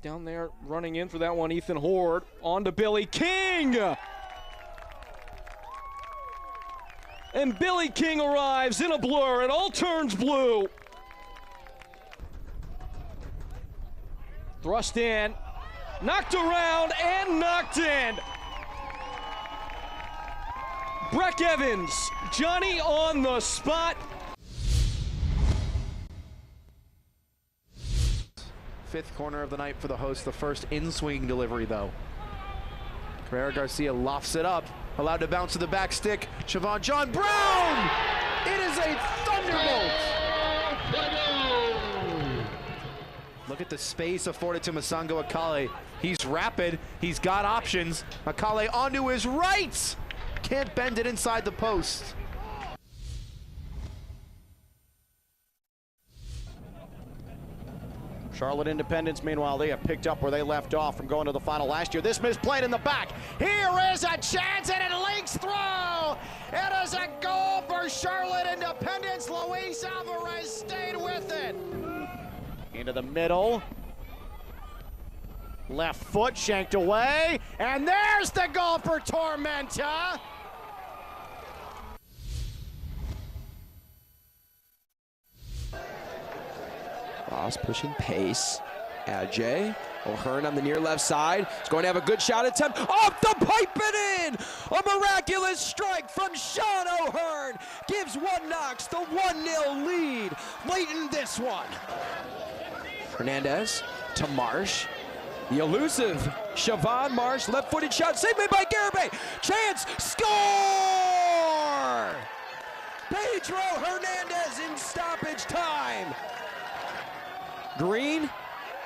Down there running in for that one, Ethan Horde. On to Billy King! And Billy King arrives in a blur. It all turns blue. Thrust in, knocked around and knocked in. Breck Evans, Johnny on the spot. Fifth corner of the night for the host, the first in-swing delivery though. Carrera Garcia lofts it up, allowed to bounce to the back stick. Siobhan John Brown! It is a thunderbolt! Look at the space afforded to Masango Akale. He's rapid, he's got options. Akale onto his right! Can't bend it inside the post. Charlotte Independence, meanwhile, they have picked up where they left off from going to the final last year. This misplayed in the back. Here is a chance, and it links through. It is a goal for Charlotte Independence. Luis Alvarez stayed with it. Into the middle. Left foot shanked away, and there's the goal for Tormenta. Ross pushing pace. Ajay O'Hearn on the near left side. He's going to have a good shot attempt. Off the pipe and in! A miraculous strike from Sean O'Hearn gives One Knox the 1-0 lead late in this one. Hernandez to Marsh. The elusive Siobhan Marsh, left-footed shot, saved by Garibay. Chance, score! Pedro Hernandez in stoppage time. Green,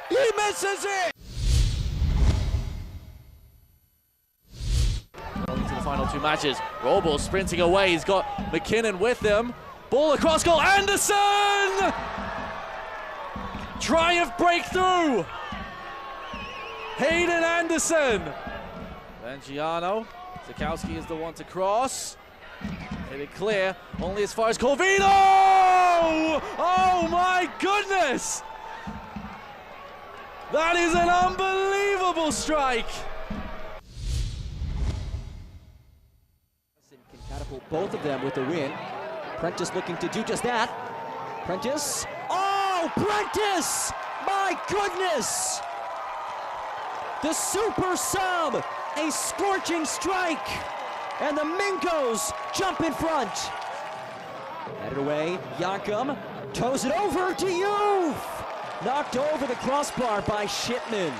he misses it! Going to the final two matches. Robo sprinting away, he's got McKinnon with him. Ball across goal, Anderson! Triumph breakthrough! Hayden Anderson! Then Giano, Zakowski is the one to cross. Hit it clear, only as far as Corvino! Oh my goodness! That is an unbelievable strike! Can catapult both of them with a win. Prentice looking to do just that. Prentice, oh, Prentice! My goodness! The super sub, a scorching strike, and the Minkos jump in front. Headed away, Yankum toes it over to Youth. Knocked over the crossbar by Shipman.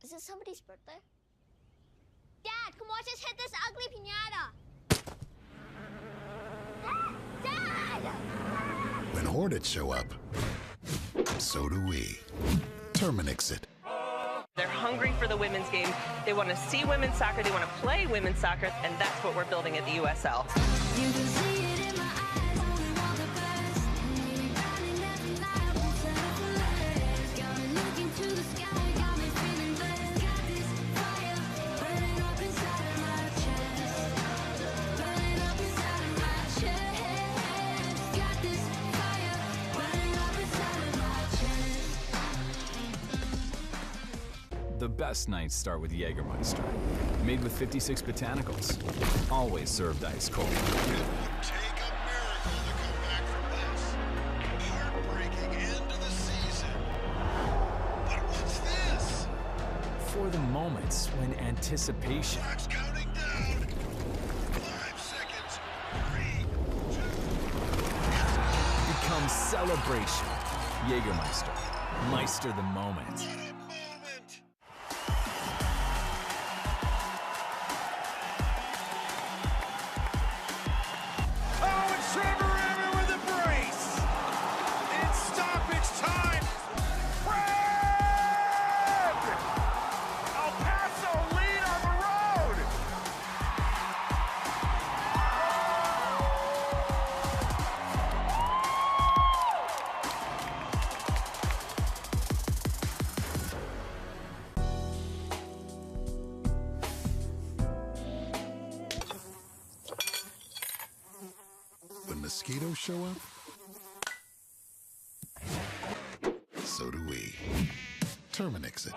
Is it somebody's birthday? Dad, come watch us hit this ugly piñata. Dad! When Hornets show up, so do we. Terminix it. They're hungry for the women's game. They want to see women's soccer. They want to play women's soccer, and that's what we're building at the USL. You can see it in my eyes, only want the best. Got me looking to the sky, got me feeling blessed. Got this fire burning up inside of my chest. Burning up inside of my chest. Got this fire burning up inside of my chest. The best nights start with Jägermeister. Made with 56 botanicals. Always served ice cold. Take a miracle to come back from this. Heartbreaking end to the season. But what's this? For the moments when anticipation Clock's counting down. 5 seconds. 3, 2. becomes celebration. Jägermeister. Meister the moment. When mosquitoes show up, Terminix it.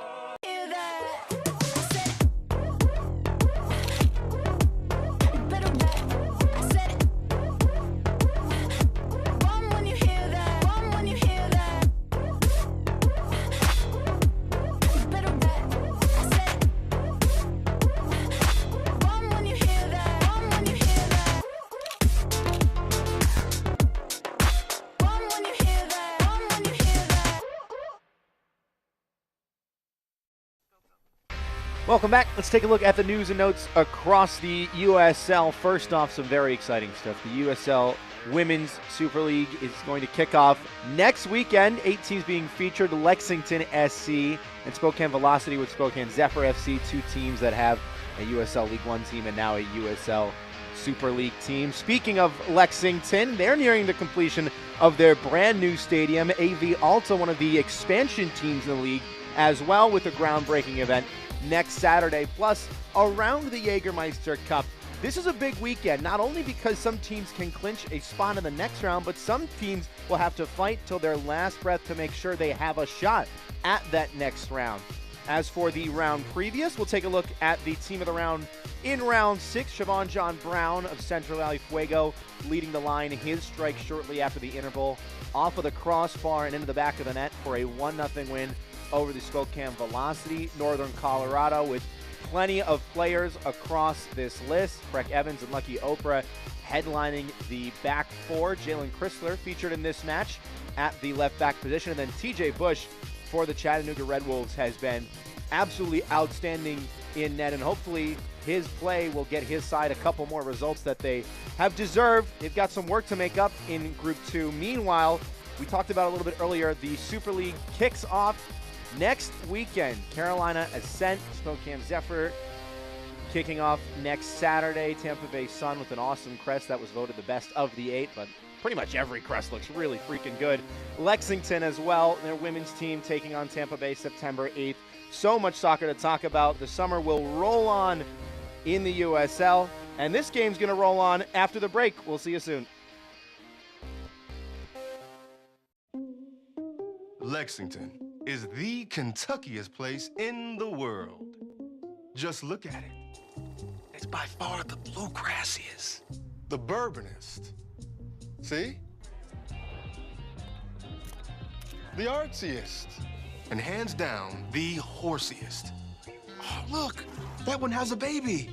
Welcome back. Let's take a look at the news and notes across the USL. First off, some very exciting stuff. The USL Women's Super League is going to kick off next weekend. 8 teams being featured: Lexington SC and Spokane Velocity with Spokane Zephyr FC, 2 teams that have a USL League One team and now a USL Super League team. Speaking of Lexington, they're nearing the completion of their brand new stadium. AV Alta, one of the expansion teams in the league, as well, with a groundbreaking event next Saturday. Plus, around the Jägermeister Cup, this is a big weekend, not only because some teams can clinch a spot in the next round, but some teams will have to fight till their last breath to make sure they have a shot at that next round. As for the round previous, we'll take a look at the team of the round in round 6. Siobhan John Brown of Central Valley Fuego leading the line. His strike shortly after the interval off of the crossbar and into the back of the net for a 1-0 win over the Spokane Velocity. Northern Colorado with plenty of players across this list. Breck Evans and Lucky Oprah headlining the back four. Jalen Chrysler featured in this match at the left back position. And then TJ Bush for the Chattanooga Red Wolves has been absolutely outstanding in net, and hopefully his play will get his side a couple more results that they have deserved. They've got some work to make up in Group 2. Meanwhile, we talked about a little bit earlier, the Super League kicks off next weekend. Carolina Ascent, Spokane Zephyr kicking off next Saturday. Tampa Bay Sun with an awesome crest that was voted the best of the 8, but pretty much every crest looks really freaking good. Lexington as well, their women's team taking on Tampa Bay September 8th. So much soccer to talk about. The summer will roll on in the USL, and this game's going to roll on after the break. We'll see you soon. Lexington is the Kentuckiest place in the world. Just look at it. It's by far the bluegrassiest, the bourbonist. See? The artsiest, and hands down, the horsiest. Oh, look, that one has a baby.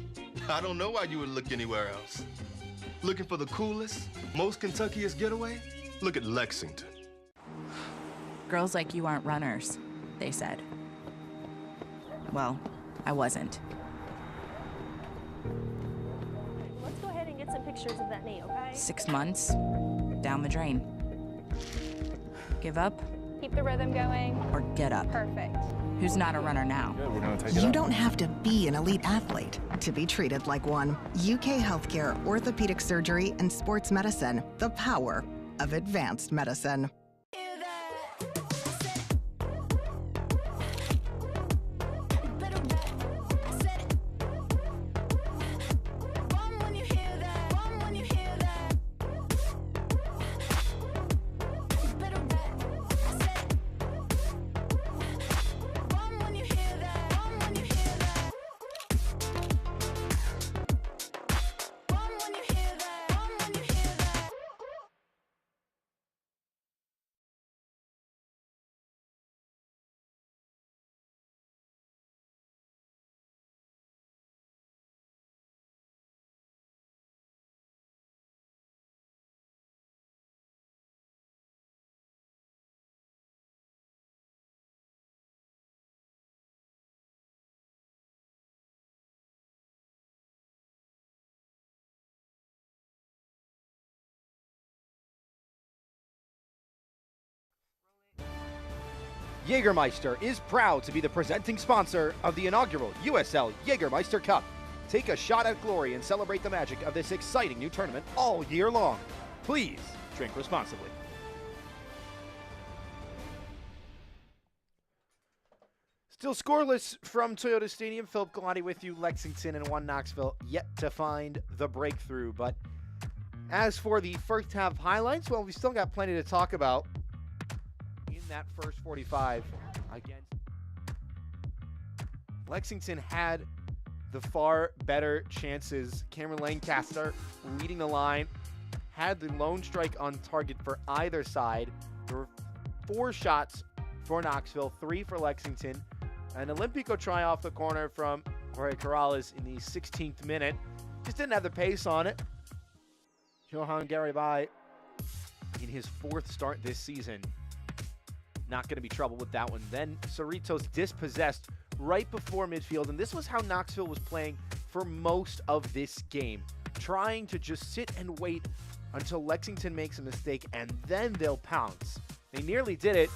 I don't know why you would look anywhere else. Looking for the coolest, most Kentuckiest getaway? Look at Lexington. Girls like you aren't runners, they said. Well, I wasn't. Let's go ahead and get some pictures of that knee, okay? 6 months, down the drain. Give up Keep the rhythm going. or get up? Perfect. Who's not a runner now? You don't have to be an elite athlete to be treated like one. UK Healthcare, Orthopedic Surgery, and Sports Medicine. The power of advanced medicine. Jägermeister is proud to be the presenting sponsor of the inaugural USL Jägermeister Cup. Take a shot at glory and celebrate the magic of this exciting new tournament all year long. Please drink responsibly. Still scoreless from Toyota Stadium. Philip Galati with you. Lexington and 1 Knoxville yet to find the breakthrough. But as for the first half highlights, well, we still got plenty to talk about in that first 45 against Lexington had the far better chances. Cameron Lancaster leading the line, had the lone strike on target for either side. There were 4 shots for Knoxville, 3 for Lexington. An Olympico try off the corner from Jorge Corrales in the 16th minute. Just didn't have the pace on it. Johan Garibay in his 4th start this season. Not going to be trouble with that one. Then Cerritos dispossessed right before midfield, and this was how Knoxville was playing for most of this game, trying to just sit and wait until Lexington makes a mistake, and then they'll pounce. They nearly did it.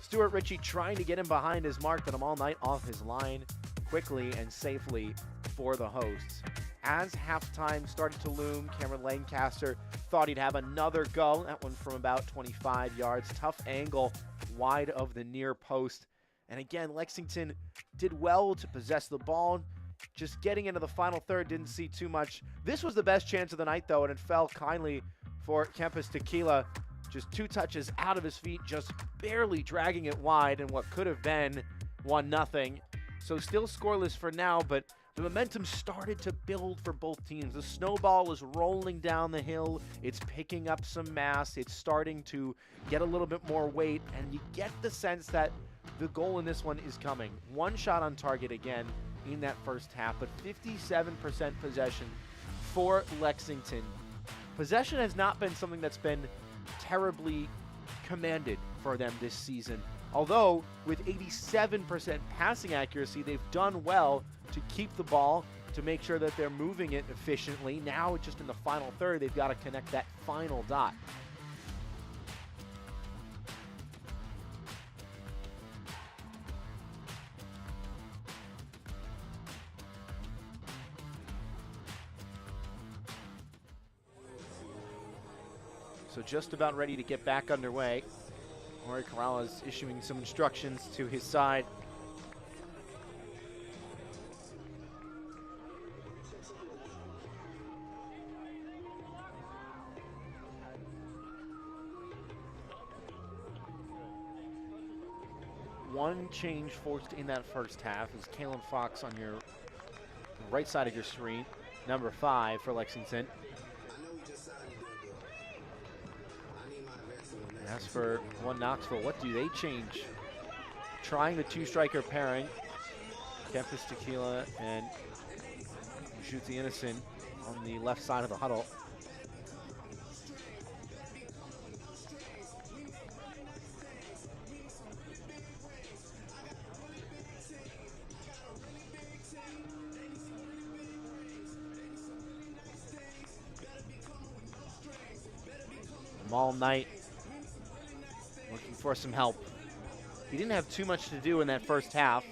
Stuart Ritchie trying to get him behind his mark, but I'm all night off his line quickly and safely for the hosts. As halftime started to loom, Cameron Lancaster thought he'd have another go. That one from about 25 yards. Tough angle wide of the near post. And again, Lexington did well to possess the ball. Just getting into the final third, didn't see too much. This was the best chance of the night, though, and it fell kindly for Kempis Tequila. Just 2 touches out of his feet, just barely dragging it wide in what could have been 1-0. So still scoreless for now, but the momentum started to build for both teams. The snowball is rolling down the hill. It's picking up some mass. It's starting to get a little bit more weight, and you get the sense that the goal in this one is coming. 1 shot on target again in that first half, but 57% possession for Lexington. Possession has not been something that's been terribly commanded for them this season. Although, with 87% passing accuracy, they've done well to keep the ball, to make sure that they're moving it efficiently. Now, just in the final third, they've got to connect that final dot. So just about ready to get back underway. Jorge Corrales issuing some instructions to his side. One change forced in that first half is Kalen Fox on your right side of your screen, number 5 for Lexington. As for one Knoxville, what do they change? Trying the 2-striker pairing. Kempis Tequila and Juti Innocent on the left side of the huddle. All night looking for some help. He didn't have too much to do in that first half.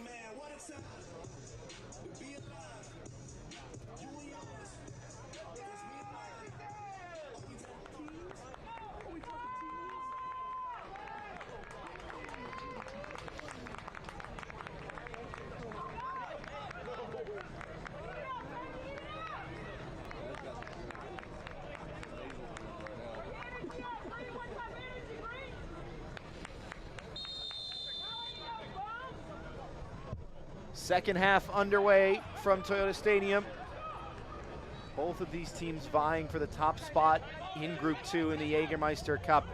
Second half underway from Toyota Stadium. Both of these teams vying for the top spot in Group 2 in the Jägermeister Cup.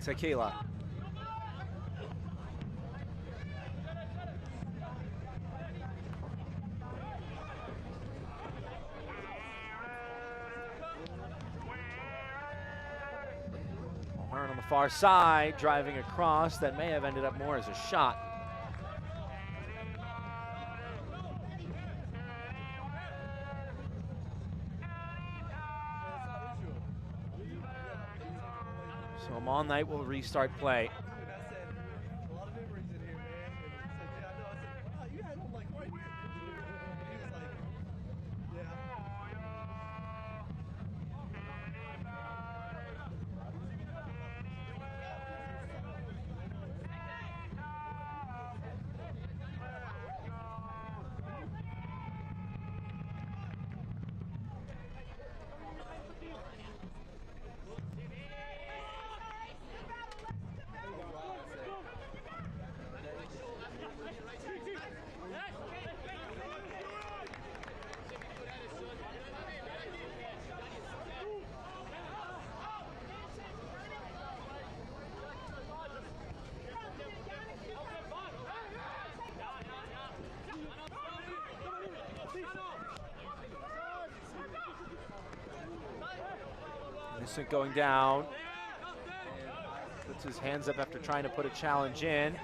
Tequila. On the far side, driving across, that may have ended up more as a shot. So All Night will restart play. Innocent going down. Puts his hands up after trying to put a challenge in.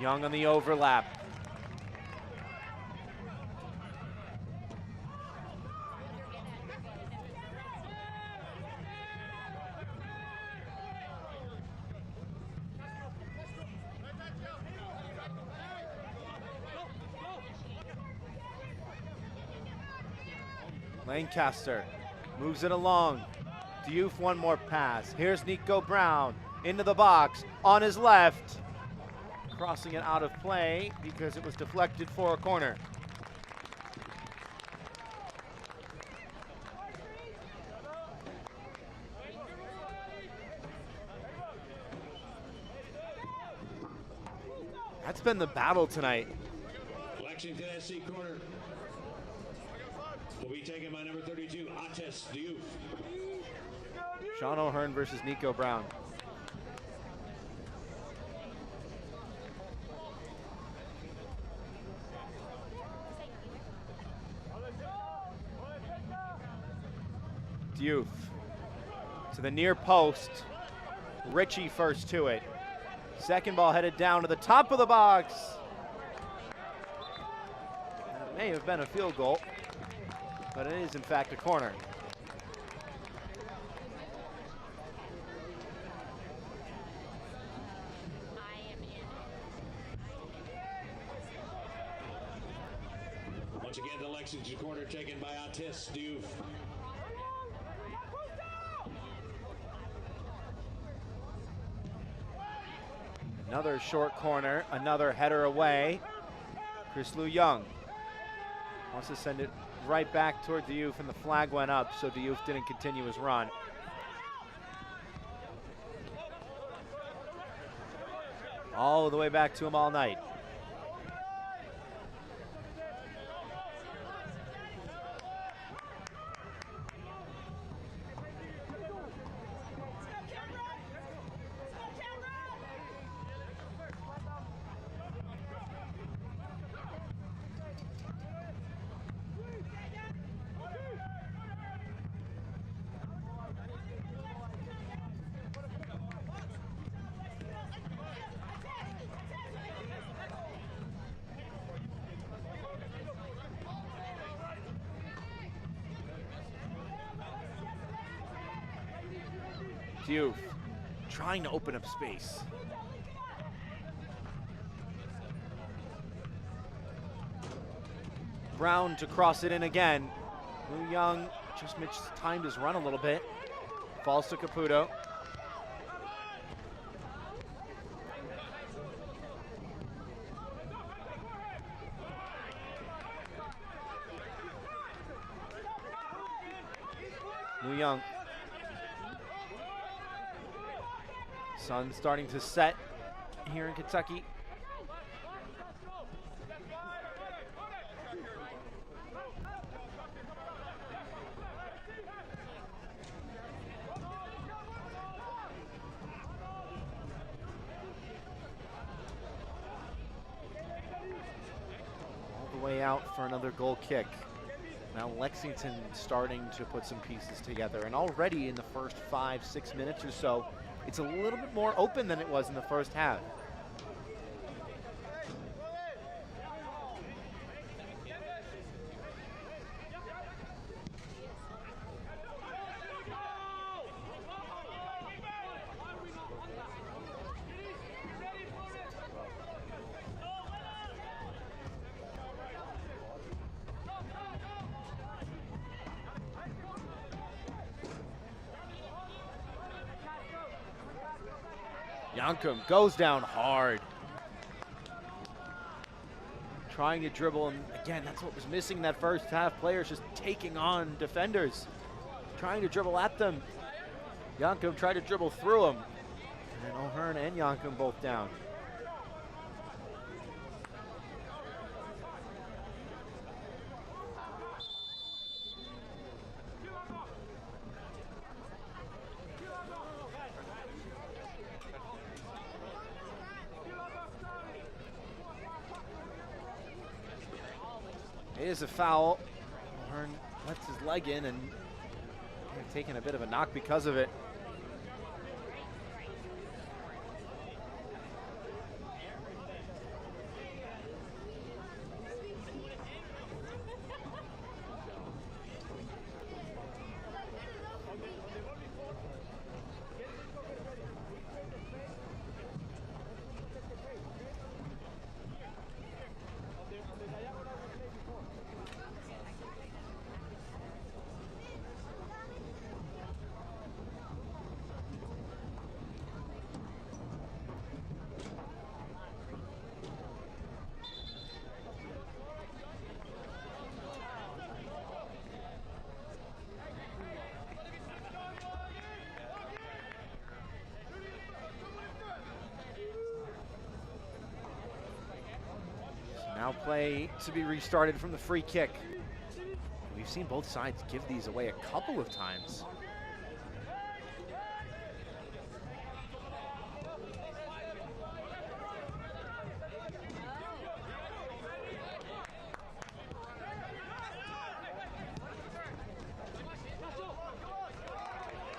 Young on the overlap. Lancaster moves it along. Diouf one more pass. Here's Nico Brown into the box on his left. Crossing it out of play because it was deflected for a corner. That's been the battle tonight. Lexington SC corner will be taken by number 32, Ates Diouf. Sean O'Hearn versus Nico Brown. Diouf to the near post. Ritchie first to it. Second ball headed down to the top of the box. That may have been a field goal, but it is in fact a corner. Once again, the Lexington corner taken by Ates Diouf. Another short corner, another header away. Chris Lou Young wants to send it right back toward Diouf, and the flag went up, so Diouf didn't continue his run. All the way back to him all night. Diouf trying to open up space. Brown to cross it in again. Lou Young just timed his run a little bit. Falls to Caputo. Lou Young. Sun starting to set here in Kentucky. All the way out for another goal kick. Now Lexington starting to put some pieces together, and already in the first 5-6 minutes or so, it's a little bit more open than it was in the first half. Yankum goes down hard. Trying to dribble, and again, that's what was missing in that first half. Players just taking on defenders, trying to dribble at them. Yankum tried to dribble through him, and O'Hearn and Yankum both down. It is a foul. Hearn lets his leg in and taking a bit of a knock because of it. Now play to be restarted from the free kick. We've seen both sides give these away a couple of times.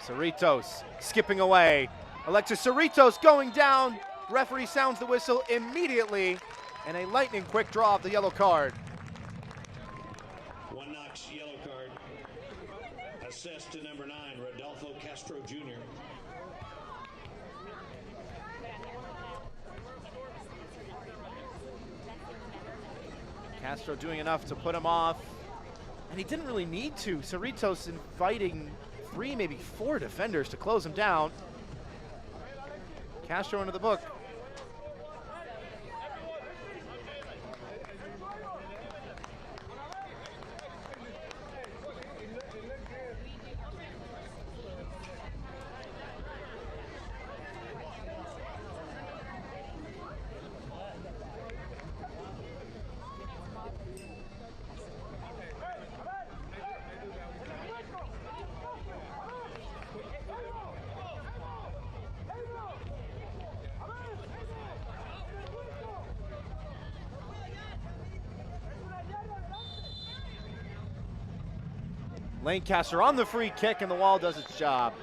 Cerritos skipping away. Alexis Cerritos going down. Referee sounds the whistle immediately. And a lightning quick draw of the yellow card. One Knox yellow card. Assessed to number 9, Rodolfo Castro Jr. Castro doing enough to put him off. And he didn't really need to. Cerritos inviting 3, maybe 4 defenders to close him down. Castro into the book. Lancaster on the free kick, and the wall does its job.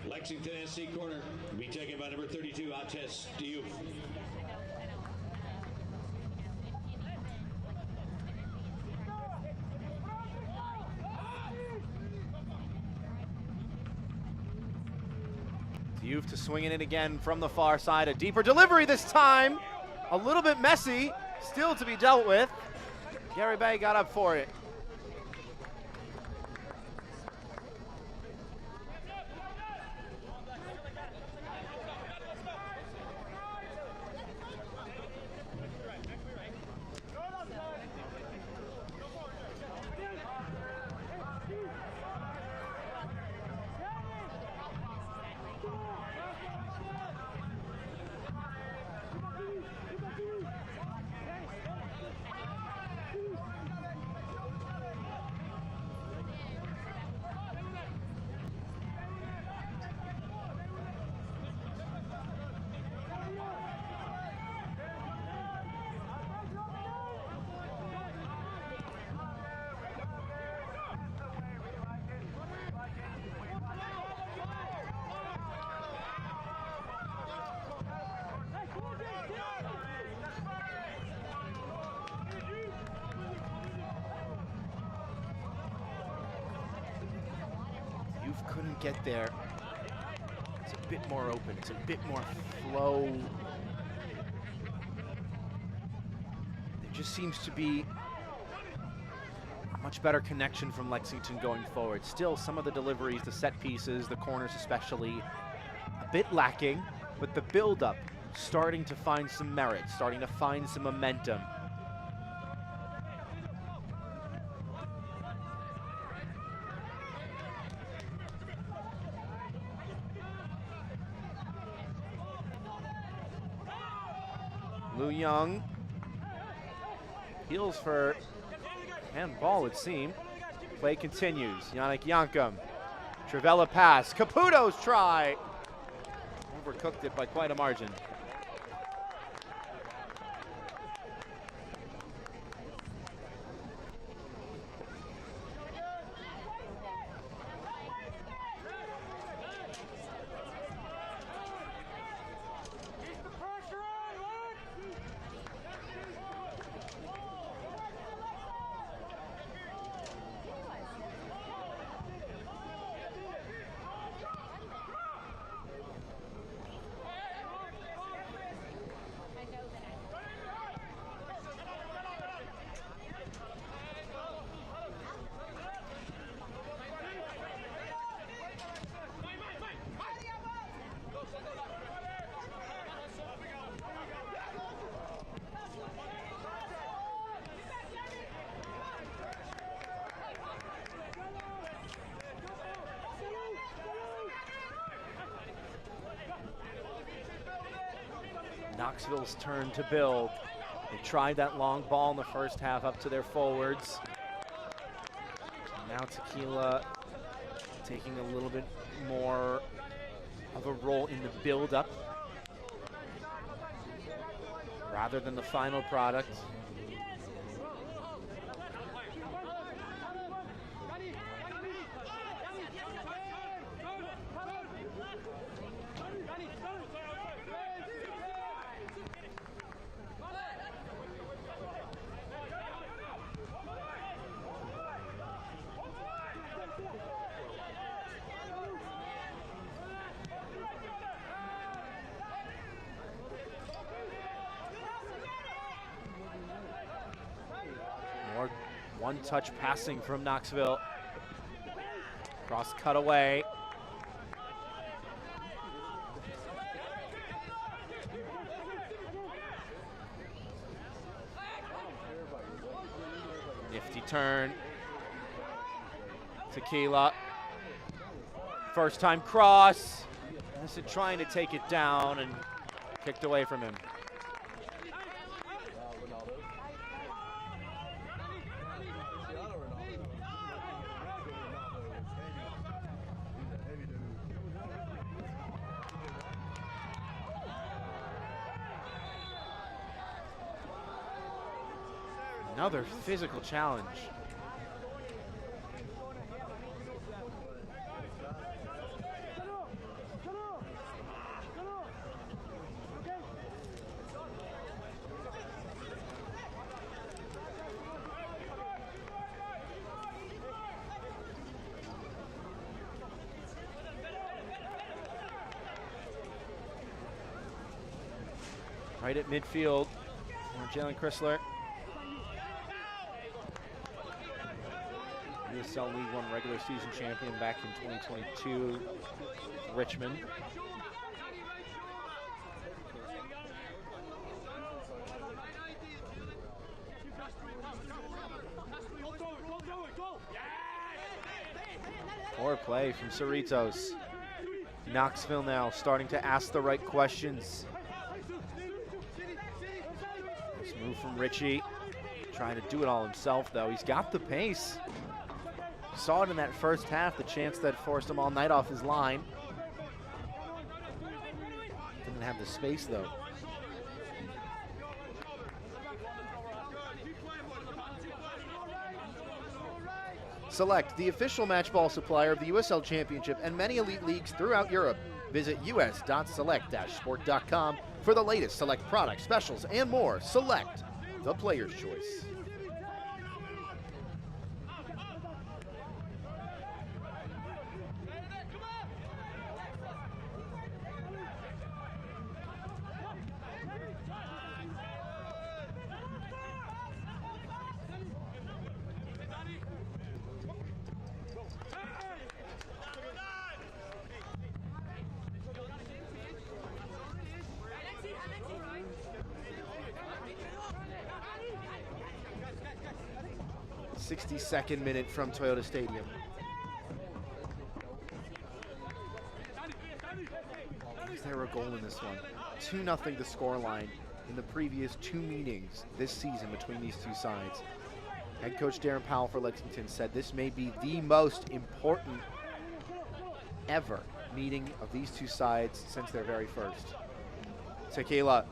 Lexington SC corner will be taken by number 32, Ates Diouf. Diouf to swing it in again from the far side. A deeper delivery this time. A little bit messy, still to be dealt with. Gary Bay got up for it. Couldn't get there. It's a bit more open. It's a bit more flow. There just seems to be a much better connection from Lexington going forward. Still, some of the deliveries, the set pieces, the corners especially, a bit lacking, but the build-up starting to find some merit, starting to find some momentum. Lu Young Heels for handball, would seem. Play continues. Yannick Yankum. Trivella pass. Caputo's try. Overcooked it by quite a margin. Knoxville's turn to build. They tried that long ball in the first half up to their forwards. Now Tequila taking a little bit more of a role in the build-up rather than the final product. More one-touch passing from Knoxville. Cross cut away. Nifty turn. Tequila. First time cross. Innocent trying to take it down and kicked away from him. Another physical challenge. Right at midfield, Jalen Chrysler. USL League One regular season champion back in 2022, Richmond. Poor play from Cerritos. Knoxville now starting to ask the right questions. Nice move from Richie. Trying to do it all himself, though. He's got the pace. Saw it in that first half, the chance that forced him all night off his line. Didn't have the space, though. Select, the official match ball supplier of the USL Championship and many elite leagues throughout Europe. Visit us.select-sport.com for the latest Select products, specials, and more. Select, the player's choice. Second minute from Toyota Stadium. Is there a goal in this one? 2-0 the scoreline. in the previous 2 meetings this season between these two sides. Head coach Darren Powell for Lexington said this may be the most important ever meeting of these two sides since their very first. Tequila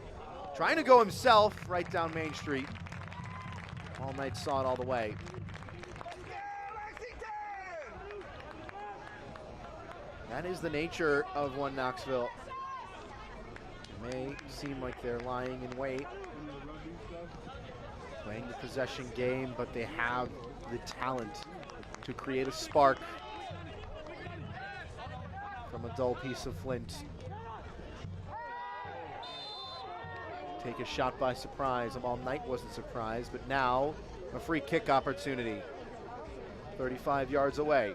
trying to go himself right down Main Street. All Night saw it all the way. That is the nature of one Knoxville. It may seem like they're lying in wait, playing the possession game, but they have the talent to create a spark from a dull piece of flint. Take a shot by surprise. All Night wasn't surprised, but now a free kick opportunity. 35 yards away.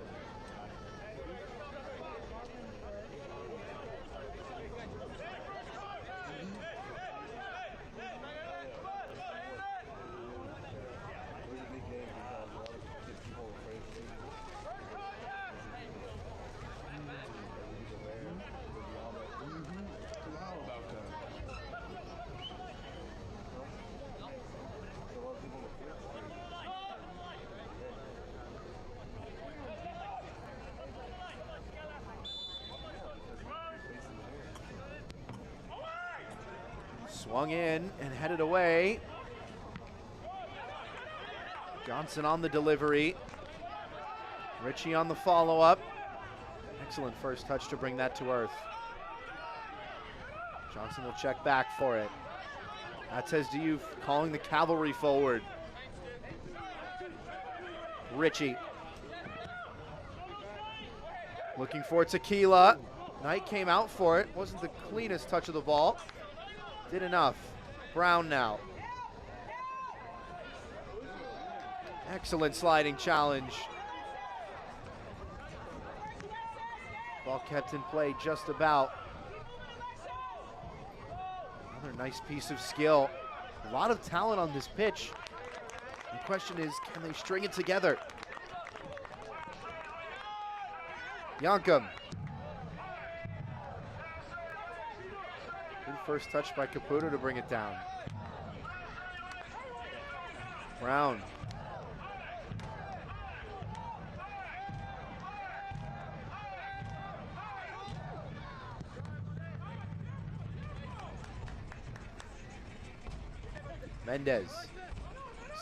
Swung in and headed away. Johnson on the delivery. Ritchie on the follow-up. Excellent first touch to bring that to earth. Johnson will check back for it. That says Diouf calling the cavalry forward. Ritchie. Looking for Tequila. Knight came out for it. Wasn't the cleanest touch of the ball. Did enough. Brown now. Excellent sliding challenge. Ball kept in play just about. Another nice piece of skill. A lot of talent on this pitch. The question is, can they string it together? Yankum. Good first touch by Caputo to bring it down. Brown. Mendez.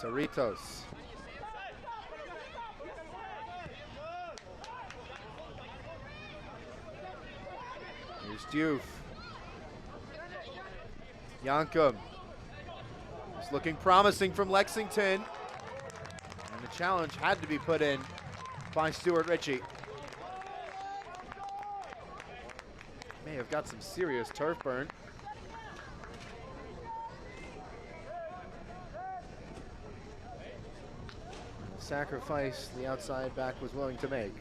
Cerritos. Here's Diouf. Yankum. It's looking promising from Lexington. And the challenge had to be put in by Stuart Ritchie. May have got some serious turf burn. The sacrifice the outside back was willing to make.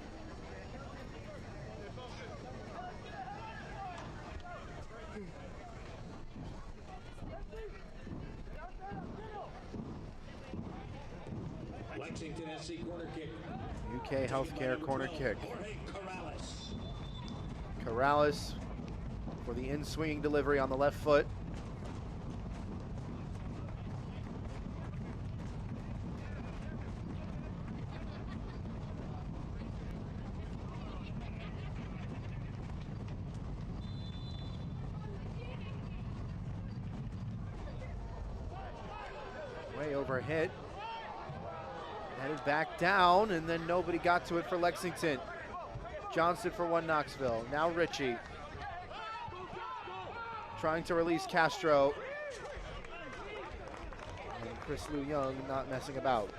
Lexington SC corner kick. UK Healthcare corner kick. Corrales for the in-swinging delivery on the left foot. Way over hit. Headed back down, and then nobody got to it for Lexington. Johnson for one Knoxville. Now Ritchie. Trying to release Castro. And Chris Lou Young not messing about.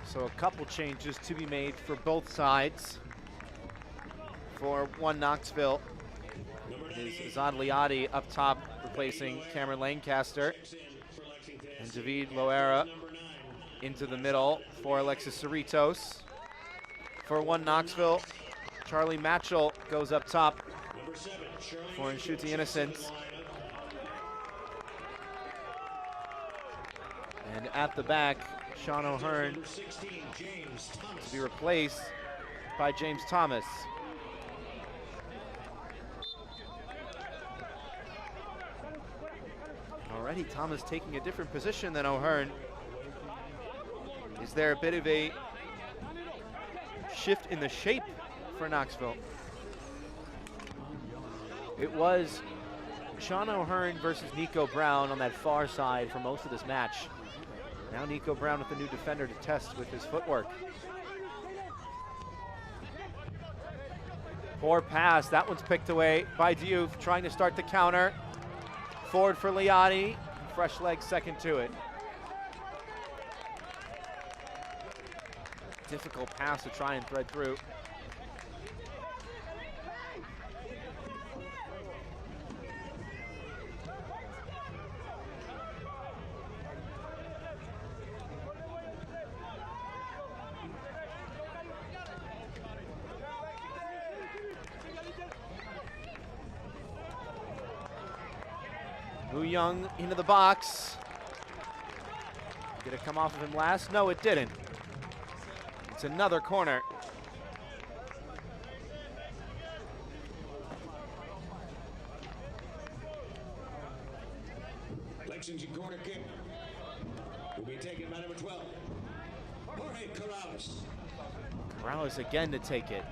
So a couple changes to be made for both sides. For one Knoxville, is Zad Liadi up top replacing Cameron Lancaster. For Lexington, And David Loera into the middle for Alexis Cerritos. For one Knoxville, Charlie Matchell goes up top for Nshuti Innocence. And at the back, Sean O'Hearn to be replaced by James Thomas. Already Thomas taking a different position than O'Hearn. Is there a bit of a shift in the shape for Knoxville? It was Sean O'Hearn versus Nico Brown on that far side for most of this match. Now Nico Brown with a new defender to test with his footwork. Poor pass, that one's picked away by Diouf, trying to start the counter. Forward for Liati, fresh leg second to it. Difficult pass to try and thread through. Wu Young into the box. Did it come off of him last? No, it didn't. It's another corner. Lexington corner kick will be taken by number 12, Jorge Corrales. Corrales again to take it.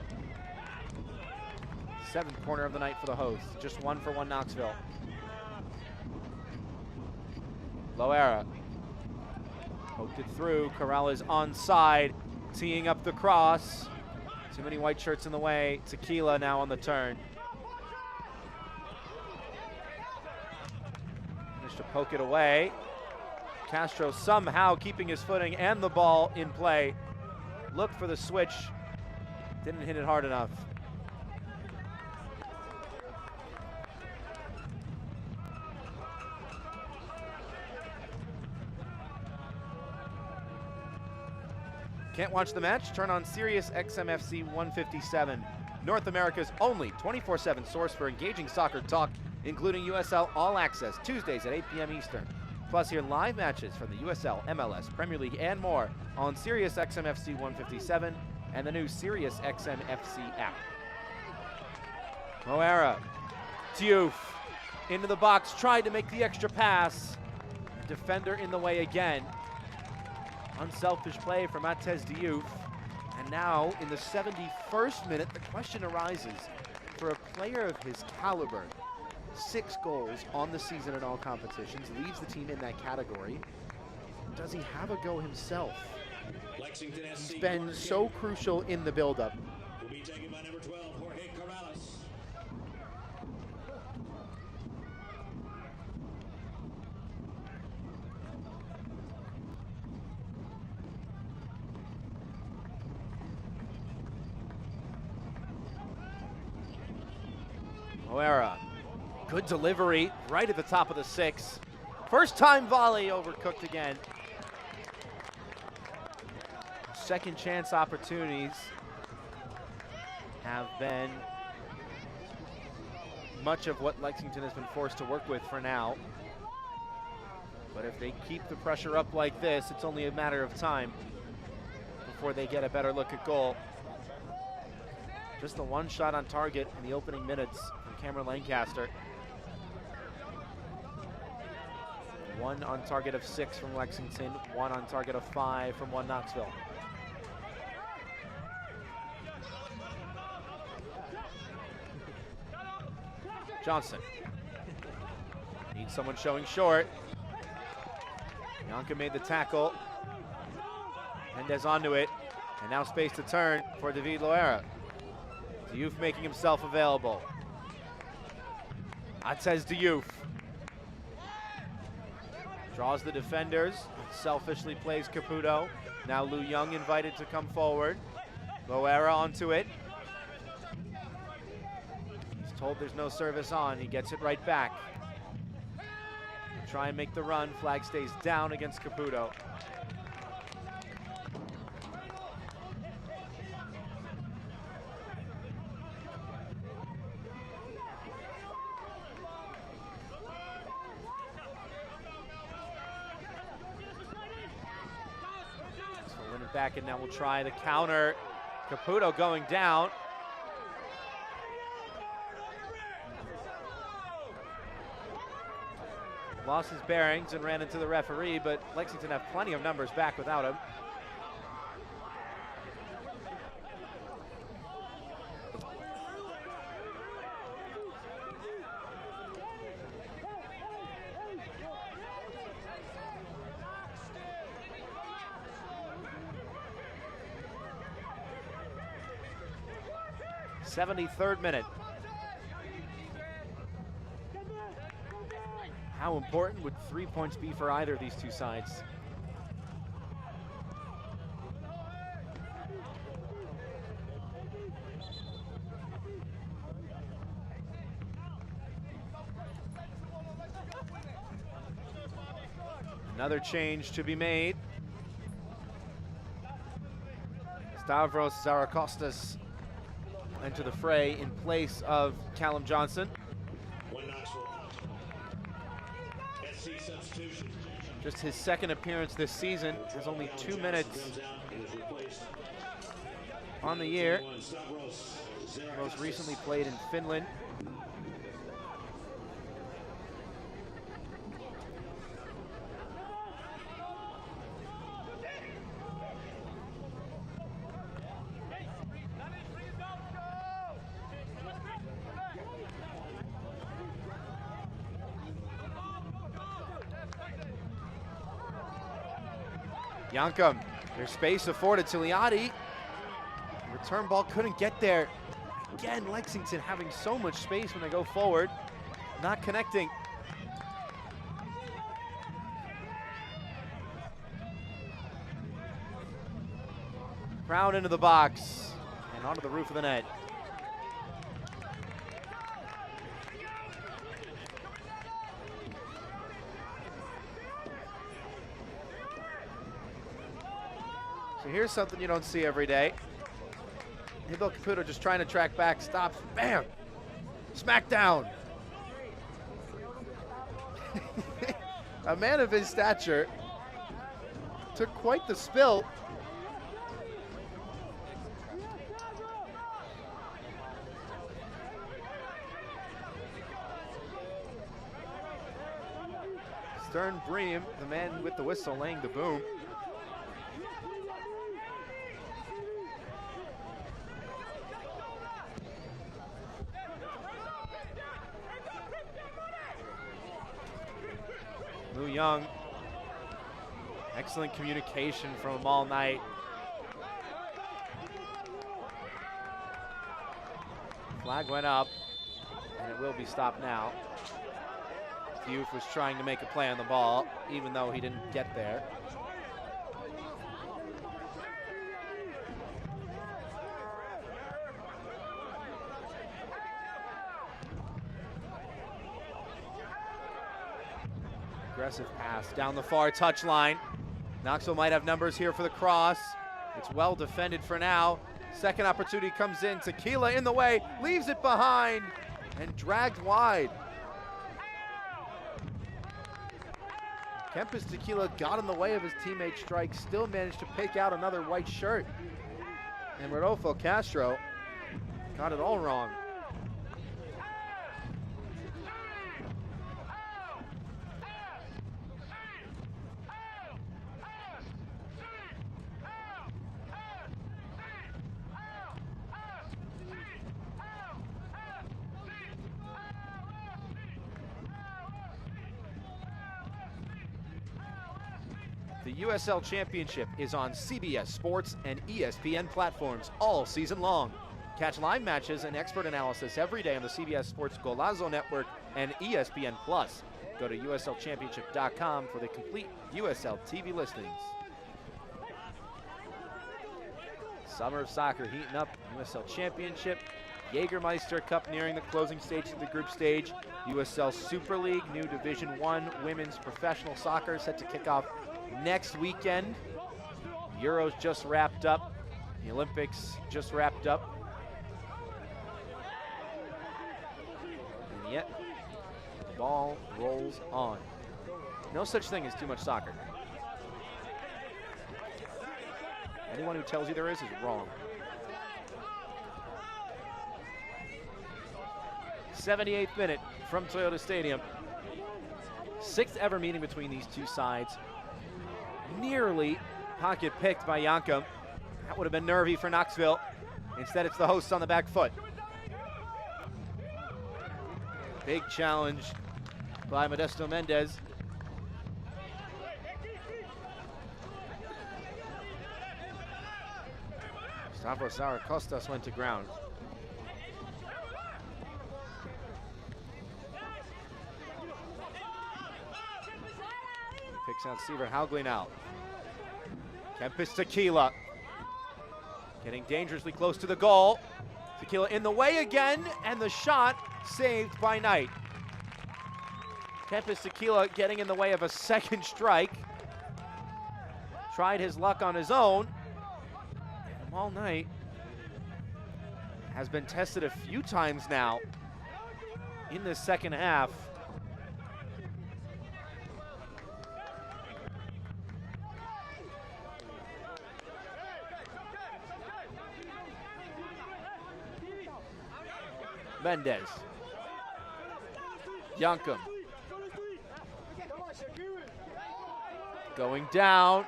Seventh corner of the night for the host. Just 1-for-1 Knoxville. Loera poked it through. Corrales onside, teeing up the cross. Too many white shirts in the way. Tequila now on the turn. Managed to poke it away. Castro somehow keeping his footing and the ball in play. Looked for the switch. Didn't hit it hard enough. Can't watch the match? Turn on Sirius XMFC 157, North America's only 24/7 source for engaging soccer talk, including USL All Access, Tuesdays at 8 p.m. Eastern. Plus, hear live matches from the USL, MLS, Premier League, and more on Sirius XMFC 157 and the new Sirius XMFC app. Moera, Diouf into the box, tried to make the extra pass. Defender in the way again. Unselfish play from Matez Diouf. And now, in the 71st minute, the question arises for a player of his caliber. 6 goals on the season in all competitions, leads the team in that category. Does he have a go himself? He's been so crucial in the buildup. Will be taken by number 12, Jorge Corrales. Moera, good delivery, right at the top of the 6. First time volley, overcooked again. Second chance opportunities have been much of what Lexington has been forced to work with for now. But if they keep the pressure up like this, it's only a matter of time before they get a better look at goal. Just the one shot on target in the opening minutes from Cameron Lancaster. 1 on target of 6 from Lexington, 1 on target of 5 from one Knoxville. Johnson. Needs someone showing short. Bianca made the tackle. Mendez onto it. And now space to turn for David Loera. Diouf making himself available. Matez Diouf. Draws the defenders. Selfishly plays Caputo. Now Lu Young invited to come forward. Loera onto it. He's told there's no service on. He gets it right back. try and make the run. Flag stays down against Caputo. So win it back, and now we'll try the counter. Caputo going down. Lost his bearings and ran into the referee, but Lexington have plenty of numbers back without him. '73rd minute. How important would 3 points be for either of these two sides? Another change to be made. Stavros Zarakostas into the fray in place of Callum Johnson. Just his second appearance this season, has only 2 minutes on the year. Most recently played in Finland. Yankum, there's space afforded to Liati. Return ball couldn't get there. Again, Lexington having so much space when they go forward, not connecting. Brown into the box and onto the roof of the net. So here's something you don't see every day. Hidal Caputo just trying to track back, stops, bam! Smack down. A man of his stature took quite the spill. Stern Bream, the man with the whistle, laying the boom. Lou Young, excellent communication from him all night. Flag went up, and it will be stopped now. Youth was trying to make a play on the ball, even though he didn't get there. Aggressive pass down the far touchline. Knoxville might have numbers here for the cross. It's well defended for now. Second opportunity comes in. Tequila in the way, leaves it behind, and dragged wide. Kempis Tequila got in the way of his teammate strike, still managed to pick out another white shirt. And Rodolfo Castro got it all wrong. The USL Championship is on CBS Sports and ESPN platforms all season long. Catch live matches and expert analysis every day on the CBS Sports Golazo Network and ESPN Plus. Go to USLChampionship.com for the complete USL TV listings. Summer of soccer heating up. USL Championship Jägermeister Cup nearing the closing stage of the group stage. USL Super League, new Division I women's professional soccer set to kick off next weekend. Euros just wrapped up. The Olympics just wrapped up. And yet, the ball rolls on. No such thing as too much soccer. Anyone who tells you there is wrong. 78th minute from Toyota Stadium. 6th ever meeting between these two sides. Nearly pocket picked by Janka. That would have been nervy for Knoxville. Instead, it's the hosts on the back foot. Big challenge by Modesto Mendez. Stavros Zarakostas went to ground. Picks out Seaver Haugley now. Kempis Tequila. Getting dangerously close to the goal. Tequila in the way again, and the shot saved by Knight. Kempis Tequila getting in the way of a second strike. Tried his luck on his own. And Jamal Knight has been tested a few times now in the second half. Mendez. Yankum. Going down.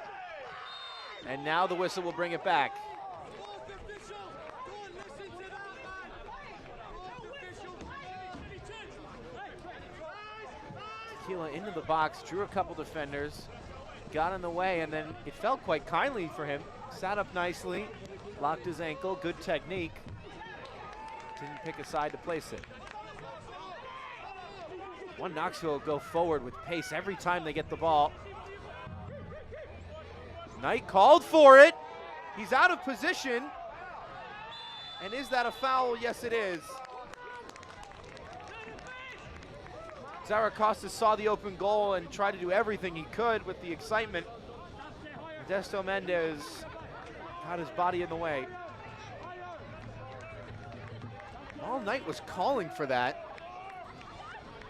And now the whistle will bring it back. Tequila into the box, drew a couple defenders, got in the way, and then it felt quite kindly for him. Sat up nicely, locked his ankle, good technique. Didn't pick a side to place it. One Knoxville will go forward with pace every time they get the ball. Knight called for it. He's out of position. And is that a foul? Yes, it is. Zarakostas saw the open goal and tried to do everything he could with the excitement. Modesto Mendez got his body in the way. All Knight was calling for that.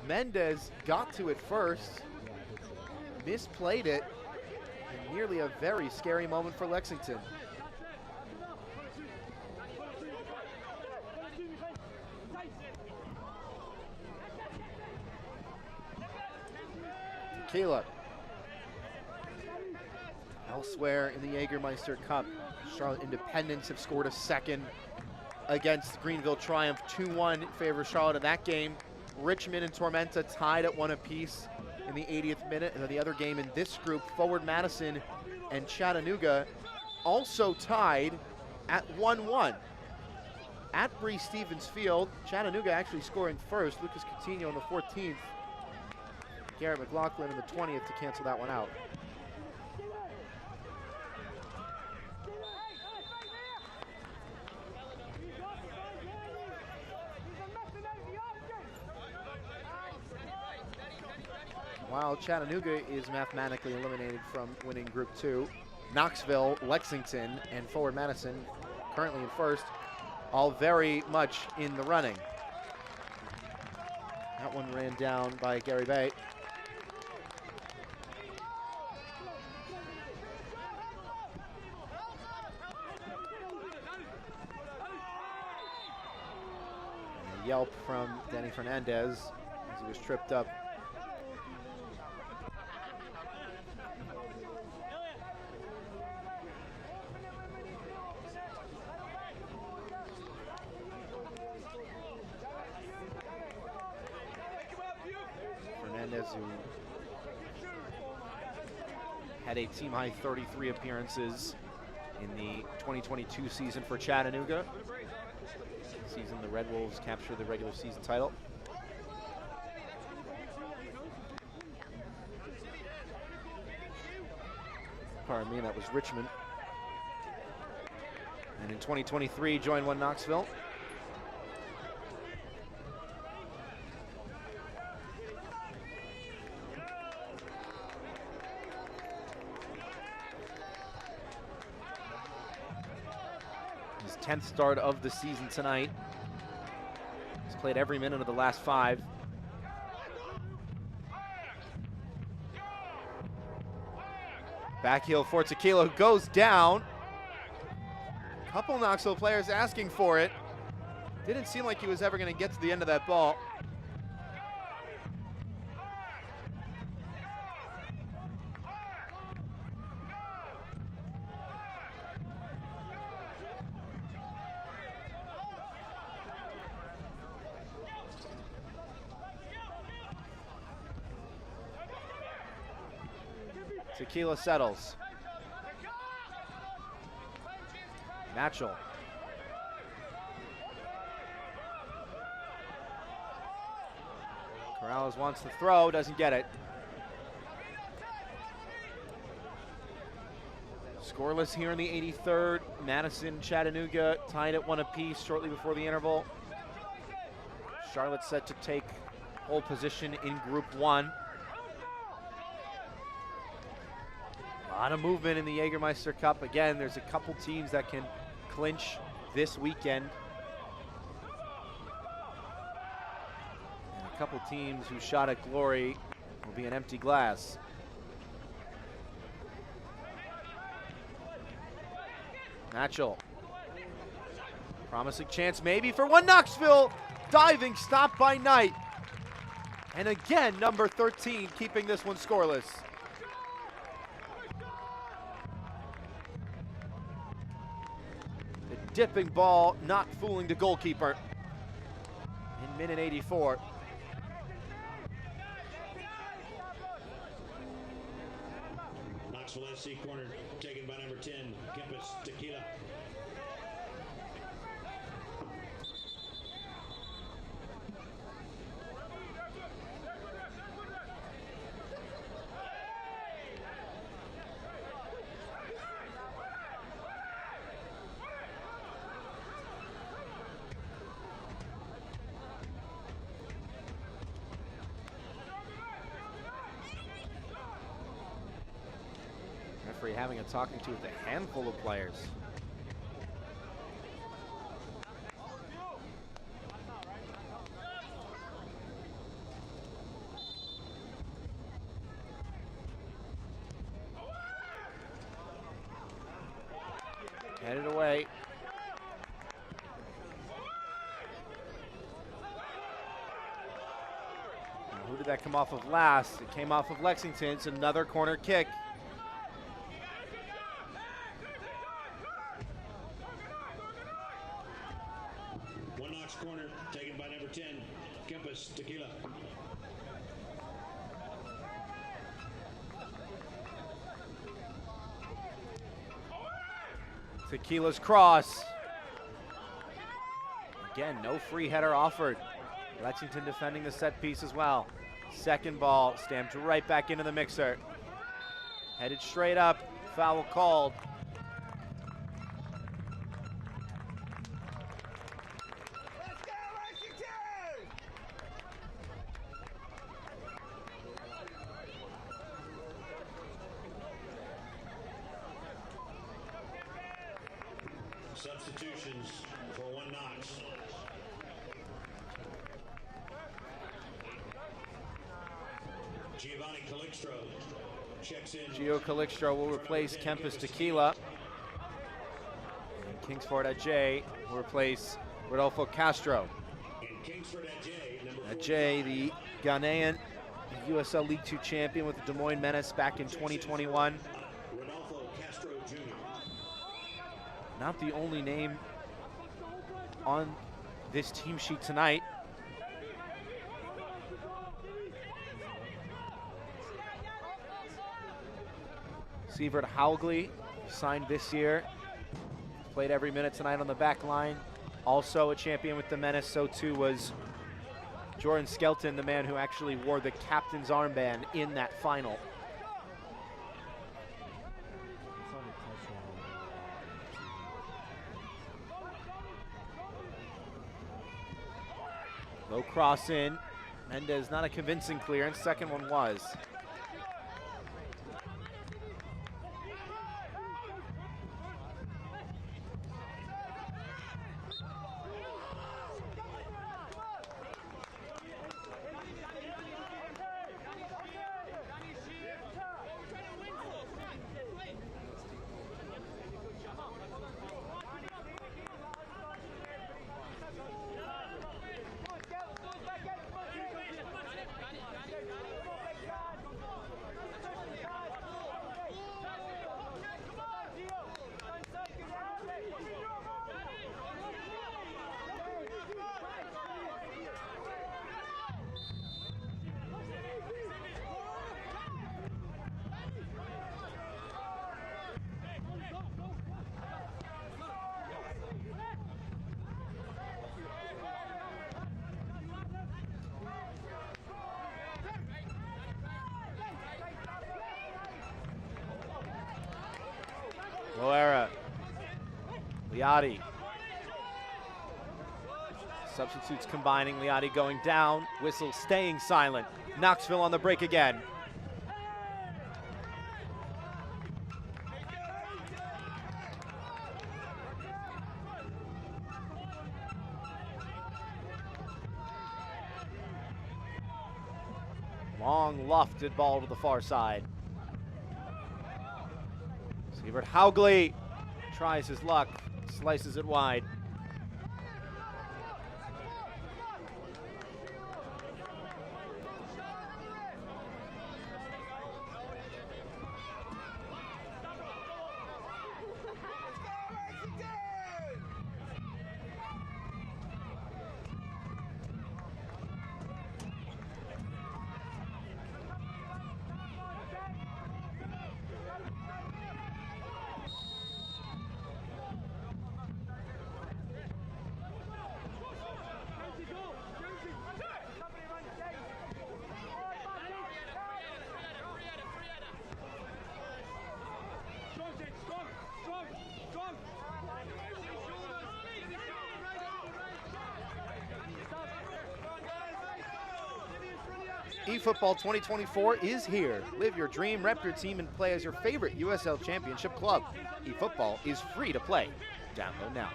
Mendez got to it first, misplayed it, and nearly a very scary moment for Lexington. Tequila. Elsewhere in the Jägermeister Cup, Charlotte Independents have scored a second against Greenville Triumph. 2-1 in favor of Charlotte in that game. Richmond and Tormenta tied at 1 apiece in the 80th minute. And then the other game in this group, Forward Madison and Chattanooga, also tied at 1-1. At Bree Stevens Field, Chattanooga actually scoring first. Lucas Coutinho on the 14th. Garrett McLaughlin on the 20th to cancel that one out. While Chattanooga is mathematically eliminated from winning Group 2, Knoxville, Lexington, and Forward Madison, currently in first, all very much in the running. That one ran down by Gary Bay. And a yelp from Danny Fernandez as he was tripped up. Who had a team-high 33 appearances in the 2022 season for Chattanooga. Season the Red Wolves captured the regular season title. Pardon me, that was Richmond. And in 2023, joined one Knoxville. 10th start of the season tonight. He's played every minute of the last 5. Back heel for Tequila, who goes down. Couple Knoxville players asking for it. Didn't seem like he was ever going to get to the end of that ball. Tequila settles. Natural. Corrales wants to throw, doesn't get it. Scoreless here in the 83rd. Madison, Chattanooga tied at 1 apiece shortly before the interval. Charlotte set to take pole position in Group 1. A lot of movement in the Jägermeister Cup. Again, there's a couple teams that can clinch this weekend. And a couple teams whose shot at glory will be an empty glass. Matchell. Promising chance maybe for one. Knoxville. Diving stop by Knight. And again, number 13 keeping this one scoreless. Dipping ball, not fooling the goalkeeper in minute 84. Knoxville SC corner taken by number 10, Kempis Tequila. Referee having a talking to with a handful of players. Headed away. And who did that come off of last? It came off of Lexington. It's another corner kick. Corner taken by number 10, Kempis Tequila. Tequila's cross. Again, no free header offered. Lexington defending the set piece as well. Second ball stamped right back into the mixer. Headed straight up, foul called. Substitutions for one Knox. Giovanni Calixtro checks in. Gio Calixtro will replace Kempis Tequila. And Kingsford Ajay will replace Rodolfo Castro. Ajay, the Ghanaian USL League Two champion with the Des Moines Menace back in 2021. Not the only name on this team sheet tonight. Sievert Haugley signed this year. Played every minute tonight on the back line. Also a champion with the Menace, so too was Jordan Skelton, the man who actually wore the captain's armband in that final. Low cross in. Mendez, not a convincing clearance. Second one was. Loera. Liotti. Substitutes combining. Liotti going down. Whistle staying silent. Knoxville on the break again. Long lofted ball to the far side. Sievert Haugli tries his luck, slices it wide. eFootball 2024 is here. Live your dream, rep your team, and play as your favorite USL Championship club. eFootball is free to play. Download now.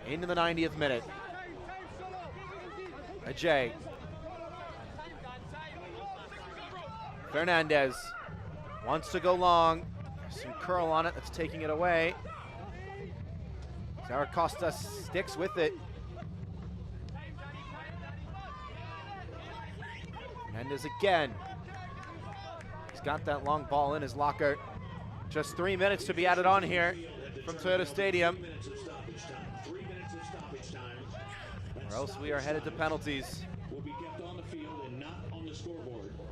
Into the 90th minute. Ajay. Fernandez wants to go long. Some curl on it, that's taking it away. Zaracosta sticks with it. Fernandez again. He's got that long ball in his locker. Just 3 minutes to be added on here from Toyota Stadium. Or else we are headed to penalties.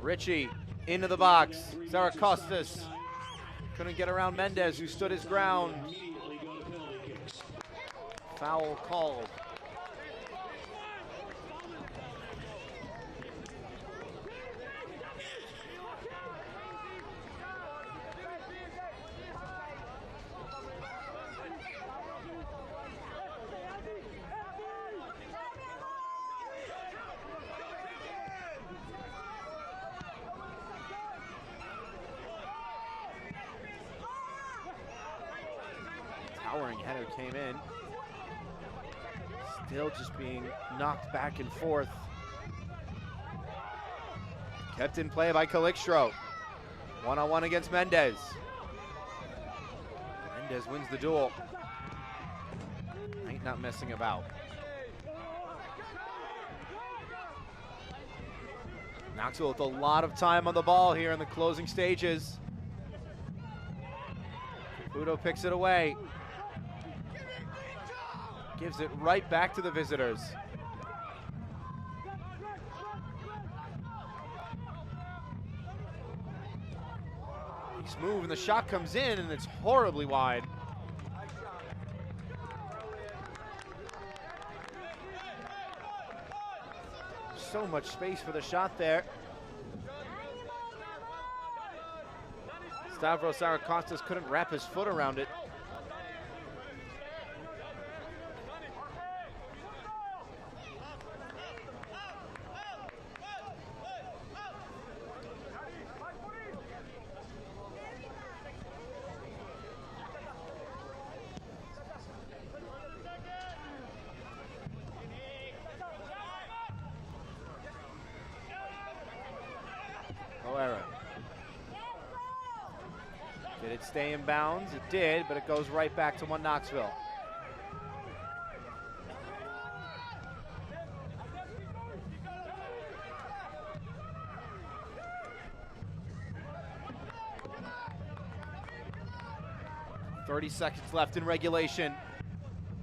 Ritchie into the box. Zaracostas couldn't get around Mendez, who stood his ground. Foul called. Towering header came in. Still just being knocked back and forth. Kept in play by Calixtro. One-on-one against Mendez. Mendez wins the duel. Ain't not messing about. Knoxville with a lot of time on the ball here in the closing stages. Caputo picks it away. Gives it right back to the visitors. He's moving, the shot comes in and it's horribly wide. So much space for the shot there. Stavros Zaracostas couldn't wrap his foot around it. Did it stay in bounds? It did, but it goes right back to one Knoxville. .30 seconds left in regulation.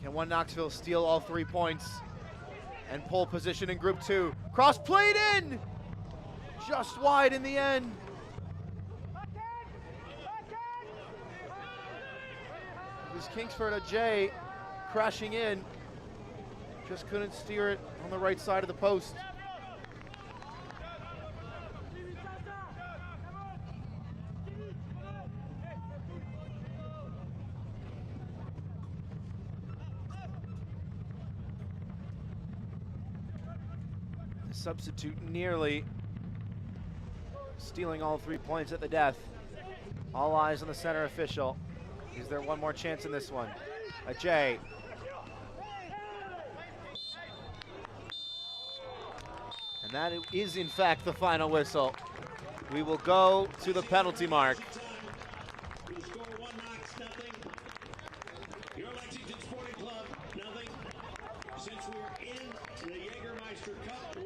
Can one Knoxville steal all 3 points and pole position in Group 2? Cross played in! Just wide in the end. It was Kingsford Ajay crashing in. Just couldn't steer it on the right side of the post. Substitute nearly stealing all 3 points at the death. All eyes on the center official. Is there one more chance in this one? Ajay. And that is in fact the final whistle. We will go to the penalty mark. We'll score 1 Knox, nothing. Your Lexington Sporting Club, nothing. Since we're in the Jägermeister Cup,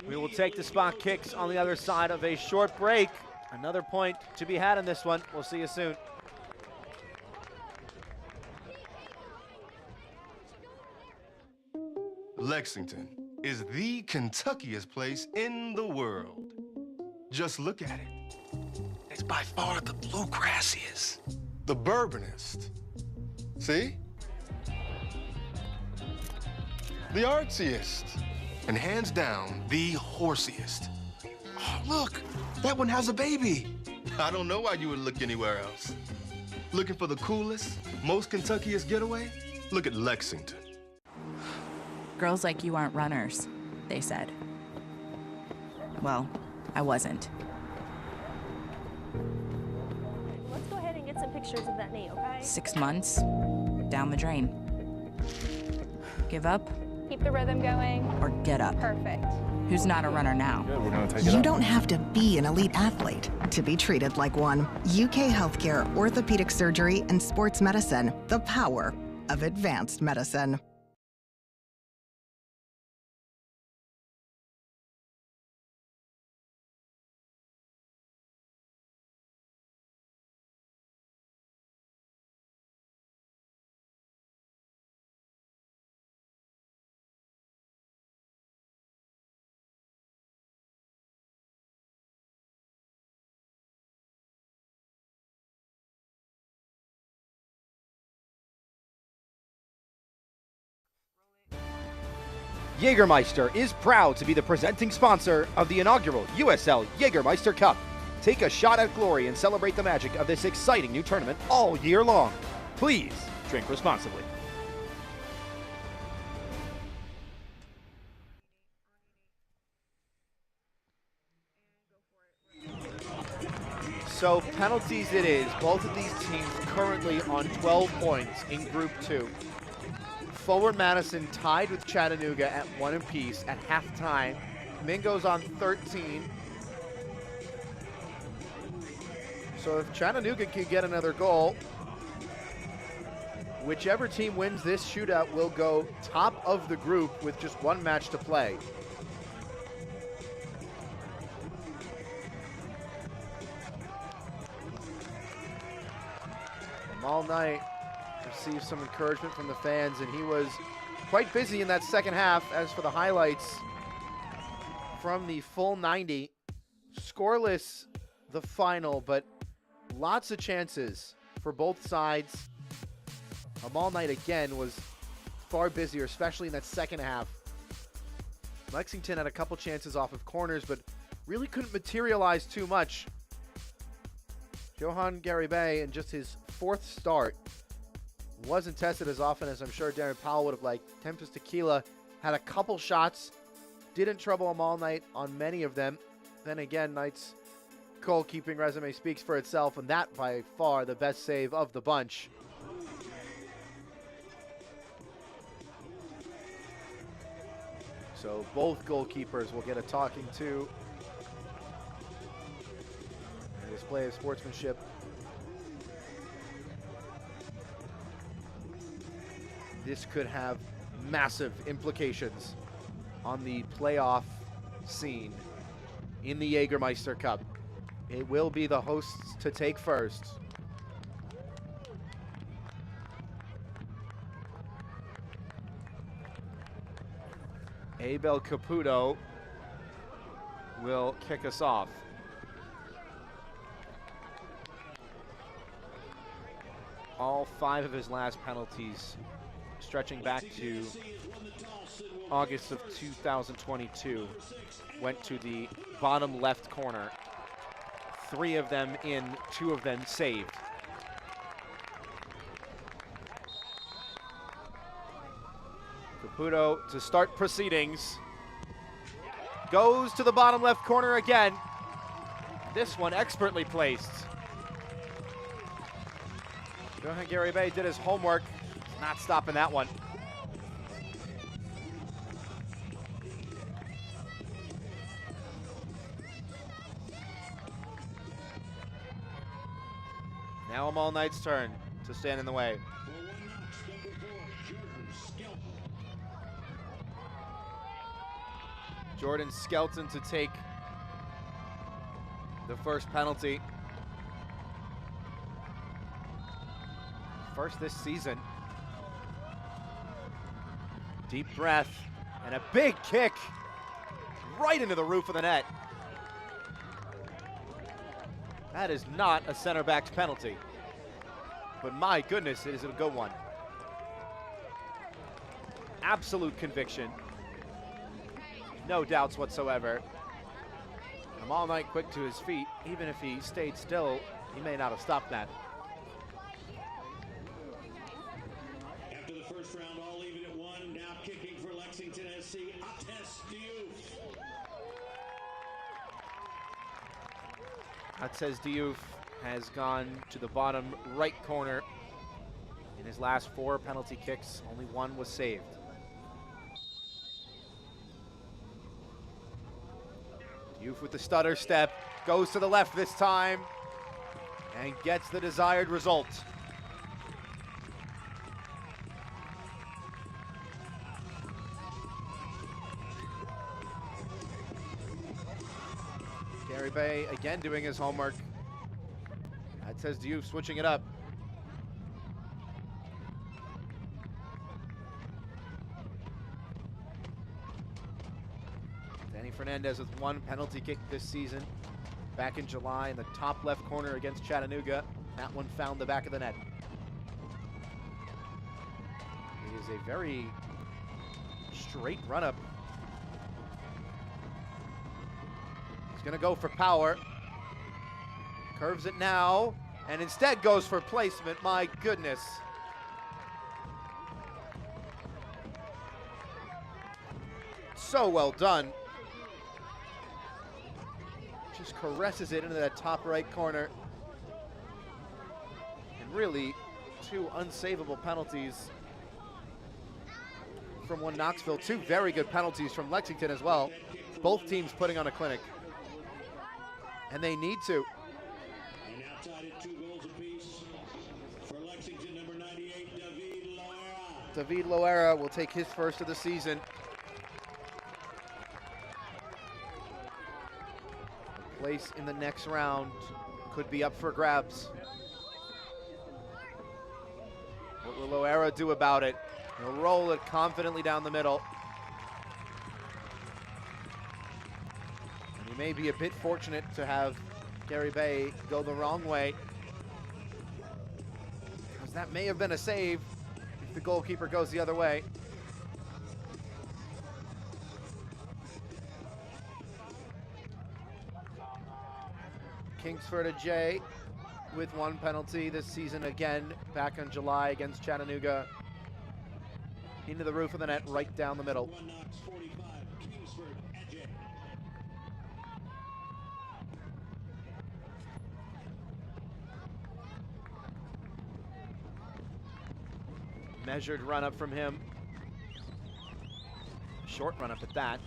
We will take the spot kicks on the other side of a short break. Another point to be had in this one. We'll see you soon. Lexington is the Kentuckiest place in the world. Just look at it. It's by far the bluegrassiest, the bourbonist. See? The artsiest, and hands down, the horsiest. Oh, look, that one has a baby. I don't know why you would look anywhere else. Looking for the coolest, most Kentuckiest getaway? Look at Lexington. Girls like you aren't runners, they said. Well, I wasn't. Let's go ahead and get some pictures of that knee, okay? 6 months, down the drain. Give up Keep the rhythm going. or get up? Perfect. Who's not a runner now? Good, we're gonna take it You up. don't have to be an elite athlete to be treated like one. UK Healthcare, Orthopedic Surgery, and Sports Medicine. The power of advanced medicine. Jägermeister is proud to be the presenting sponsor of the inaugural USL Jägermeister Cup. Take a shot at glory and celebrate the magic of this exciting new tournament all year long. Please drink responsibly. So penalties it is. Both of these teams currently on 12 points in Group 2. Forward Madison tied with Chattanooga at 1 apiece at halftime. Mingo's on 13. So if Chattanooga can get another goal, whichever team wins this shootout will go top of the group with just 1 match to play. All night received some encouragement from the fans, and he was quite busy in that second half. As for the highlights from the full 90, scoreless the final, but lots of chances for both sides. All night again was far busier, especially in that second half. Lexington had a couple chances off of corners, but really couldn't materialize too much. Johan Garibay, in just his 4th start, wasn't tested as often as I'm sure Darren Powell would have liked. Tempest Tequila had a couple shots, didn't trouble him all night on many of them. Then again, Knight's goalkeeping resume speaks for itself, and that by far the best save of the bunch. So both goalkeepers will get a talking to. A display of sportsmanship. This could have massive implications on the playoff scene in the Jägermeister Cup. It will be the hosts to take first. Abel Caputo will kick us off. All 5 of his last penalties, stretching back to August of 2022, went to the bottom left corner. 3 of them in, 2 of them saved. Caputo to start proceedings. Goes to the bottom left corner again. This one expertly placed. Johan Garibay did his homework. Not stopping that one. Now All Knight's turn to stand in the way. Jordan Skelton to take the first penalty. First this season. Deep breath and a big kick right into the roof of the net. That is not a center back's penalty, but my goodness, it is a good one. Absolute conviction. No doubts whatsoever. I'm All Night quick to his feet. Even if he stayed still, he may not have stopped that. After the first round, all even at 1. Now kicking for Lexington SC, Atez Diouf has gone to the bottom right corner. In his last 4 penalty kicks, only 1 was saved. Diouf with the stutter step, goes to the left this time, and gets the desired result. Garibay again doing his homework. Atez Diouf switching it up. Danny Fernandez with 1 penalty kick this season. Back in July in the top left corner against Chattanooga. That one found the back of the net. It is a very straight run-up. He's gonna go for power. Curves it now, and instead goes for placement. My goodness. So well done. Just caresses it into that top right corner. And really, 2 unsavable penalties from one Knoxville. 2 very good penalties from Lexington as well. Both teams putting on a clinic. And they need to. And now tied at 2 goals apiece for Lexington, number 98, David Loera. David Loera will take his first of the season. Place in the next round could be up for grabs. What will Loera do about it? He'll roll it confidently down the middle. And he may be a bit fortunate to have Garibay go the wrong way, because that may have been a save if the goalkeeper goes the other way. Kingsford Ajay with 1 penalty this season, again back in July against Chattanooga. Into the roof of the net, right down the middle. 1 Knox 45, Kingsford Ajay. Measured run up from him. Short run up at that.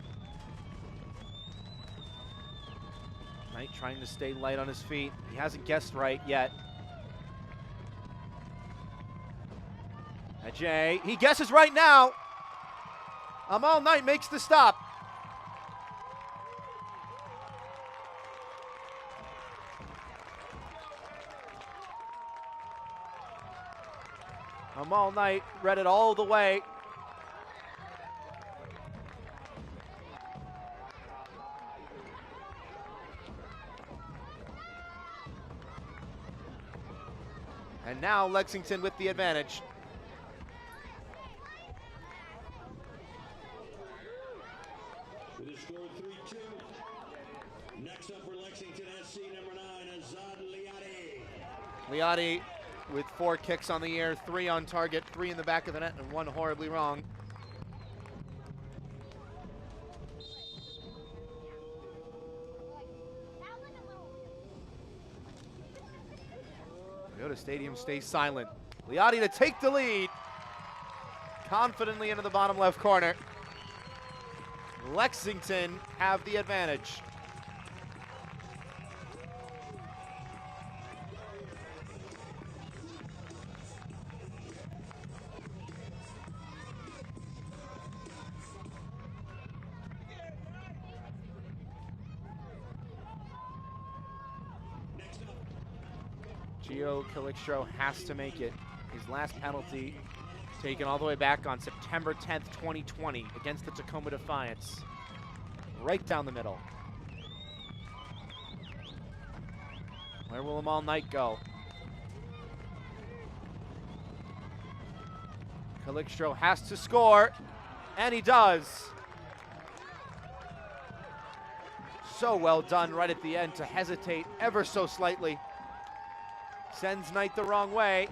Knight trying to stay light on his feet. He hasn't guessed right yet. Ajay, he guesses right now. Amal Knight makes the stop. Amal Knight read it all the way. And now Lexington with the advantage. With a score of 3-2. Next up for Lexington SC, number 9, Azad Liati. Liati with 4 kicks on the air, 3 on target, 3 in the back of the net, and 1 horribly wrong. Toyota Stadium stays silent. Liotti to take the lead. Confidently into the bottom left corner. Lexington have the advantage. Gio Calixtro has to make it. His last penalty taken all the way back on September 10th, 2020 against the Tacoma Defiance. Right down the middle. Where will Amal Knight go? Calixtro has to score, and he does. So well done right at the end to hesitate ever so slightly. Sends Knight the wrong way.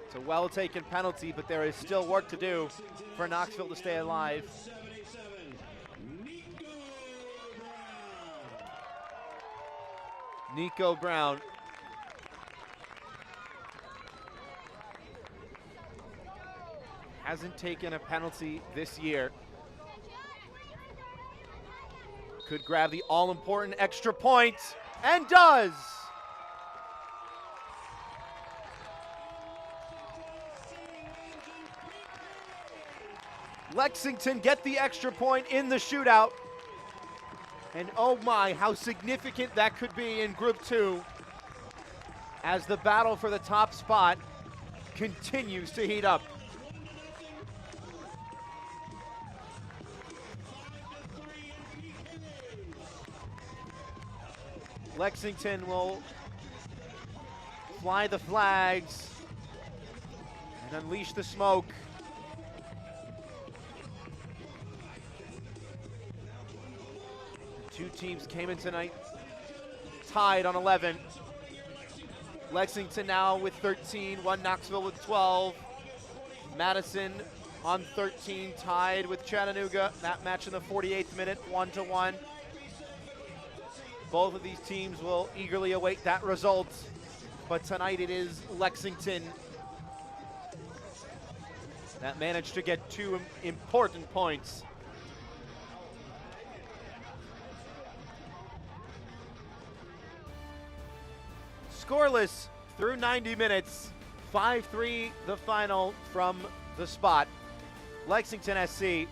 It's a well-taken penalty, but there is still work to do for Knoxville to stay alive. Nico Brown. Hasn't taken a penalty this year. Could grab the all-important extra point, and does! Lexington get the extra point in the shootout. And oh my, how significant that could be in Group 2 as the battle for the top spot continues to heat up. Lexington will fly the flags and unleash the smoke. Two teams came in tonight tied on 11. Lexington now with 13, one Knoxville with 12. Madison on 13, tied with Chattanooga. That match in the 48th minute, 1-1. Both of these teams will eagerly await that result, but tonight it is Lexington that managed to get two important points. Scoreless through 90 minutes, 5-3 the final from the spot. Lexington SC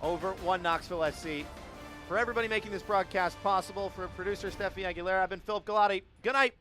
over one Knoxville SC. For everybody making this broadcast possible, for producer Steffi Aguilera, I've been Philip Galati. Good night.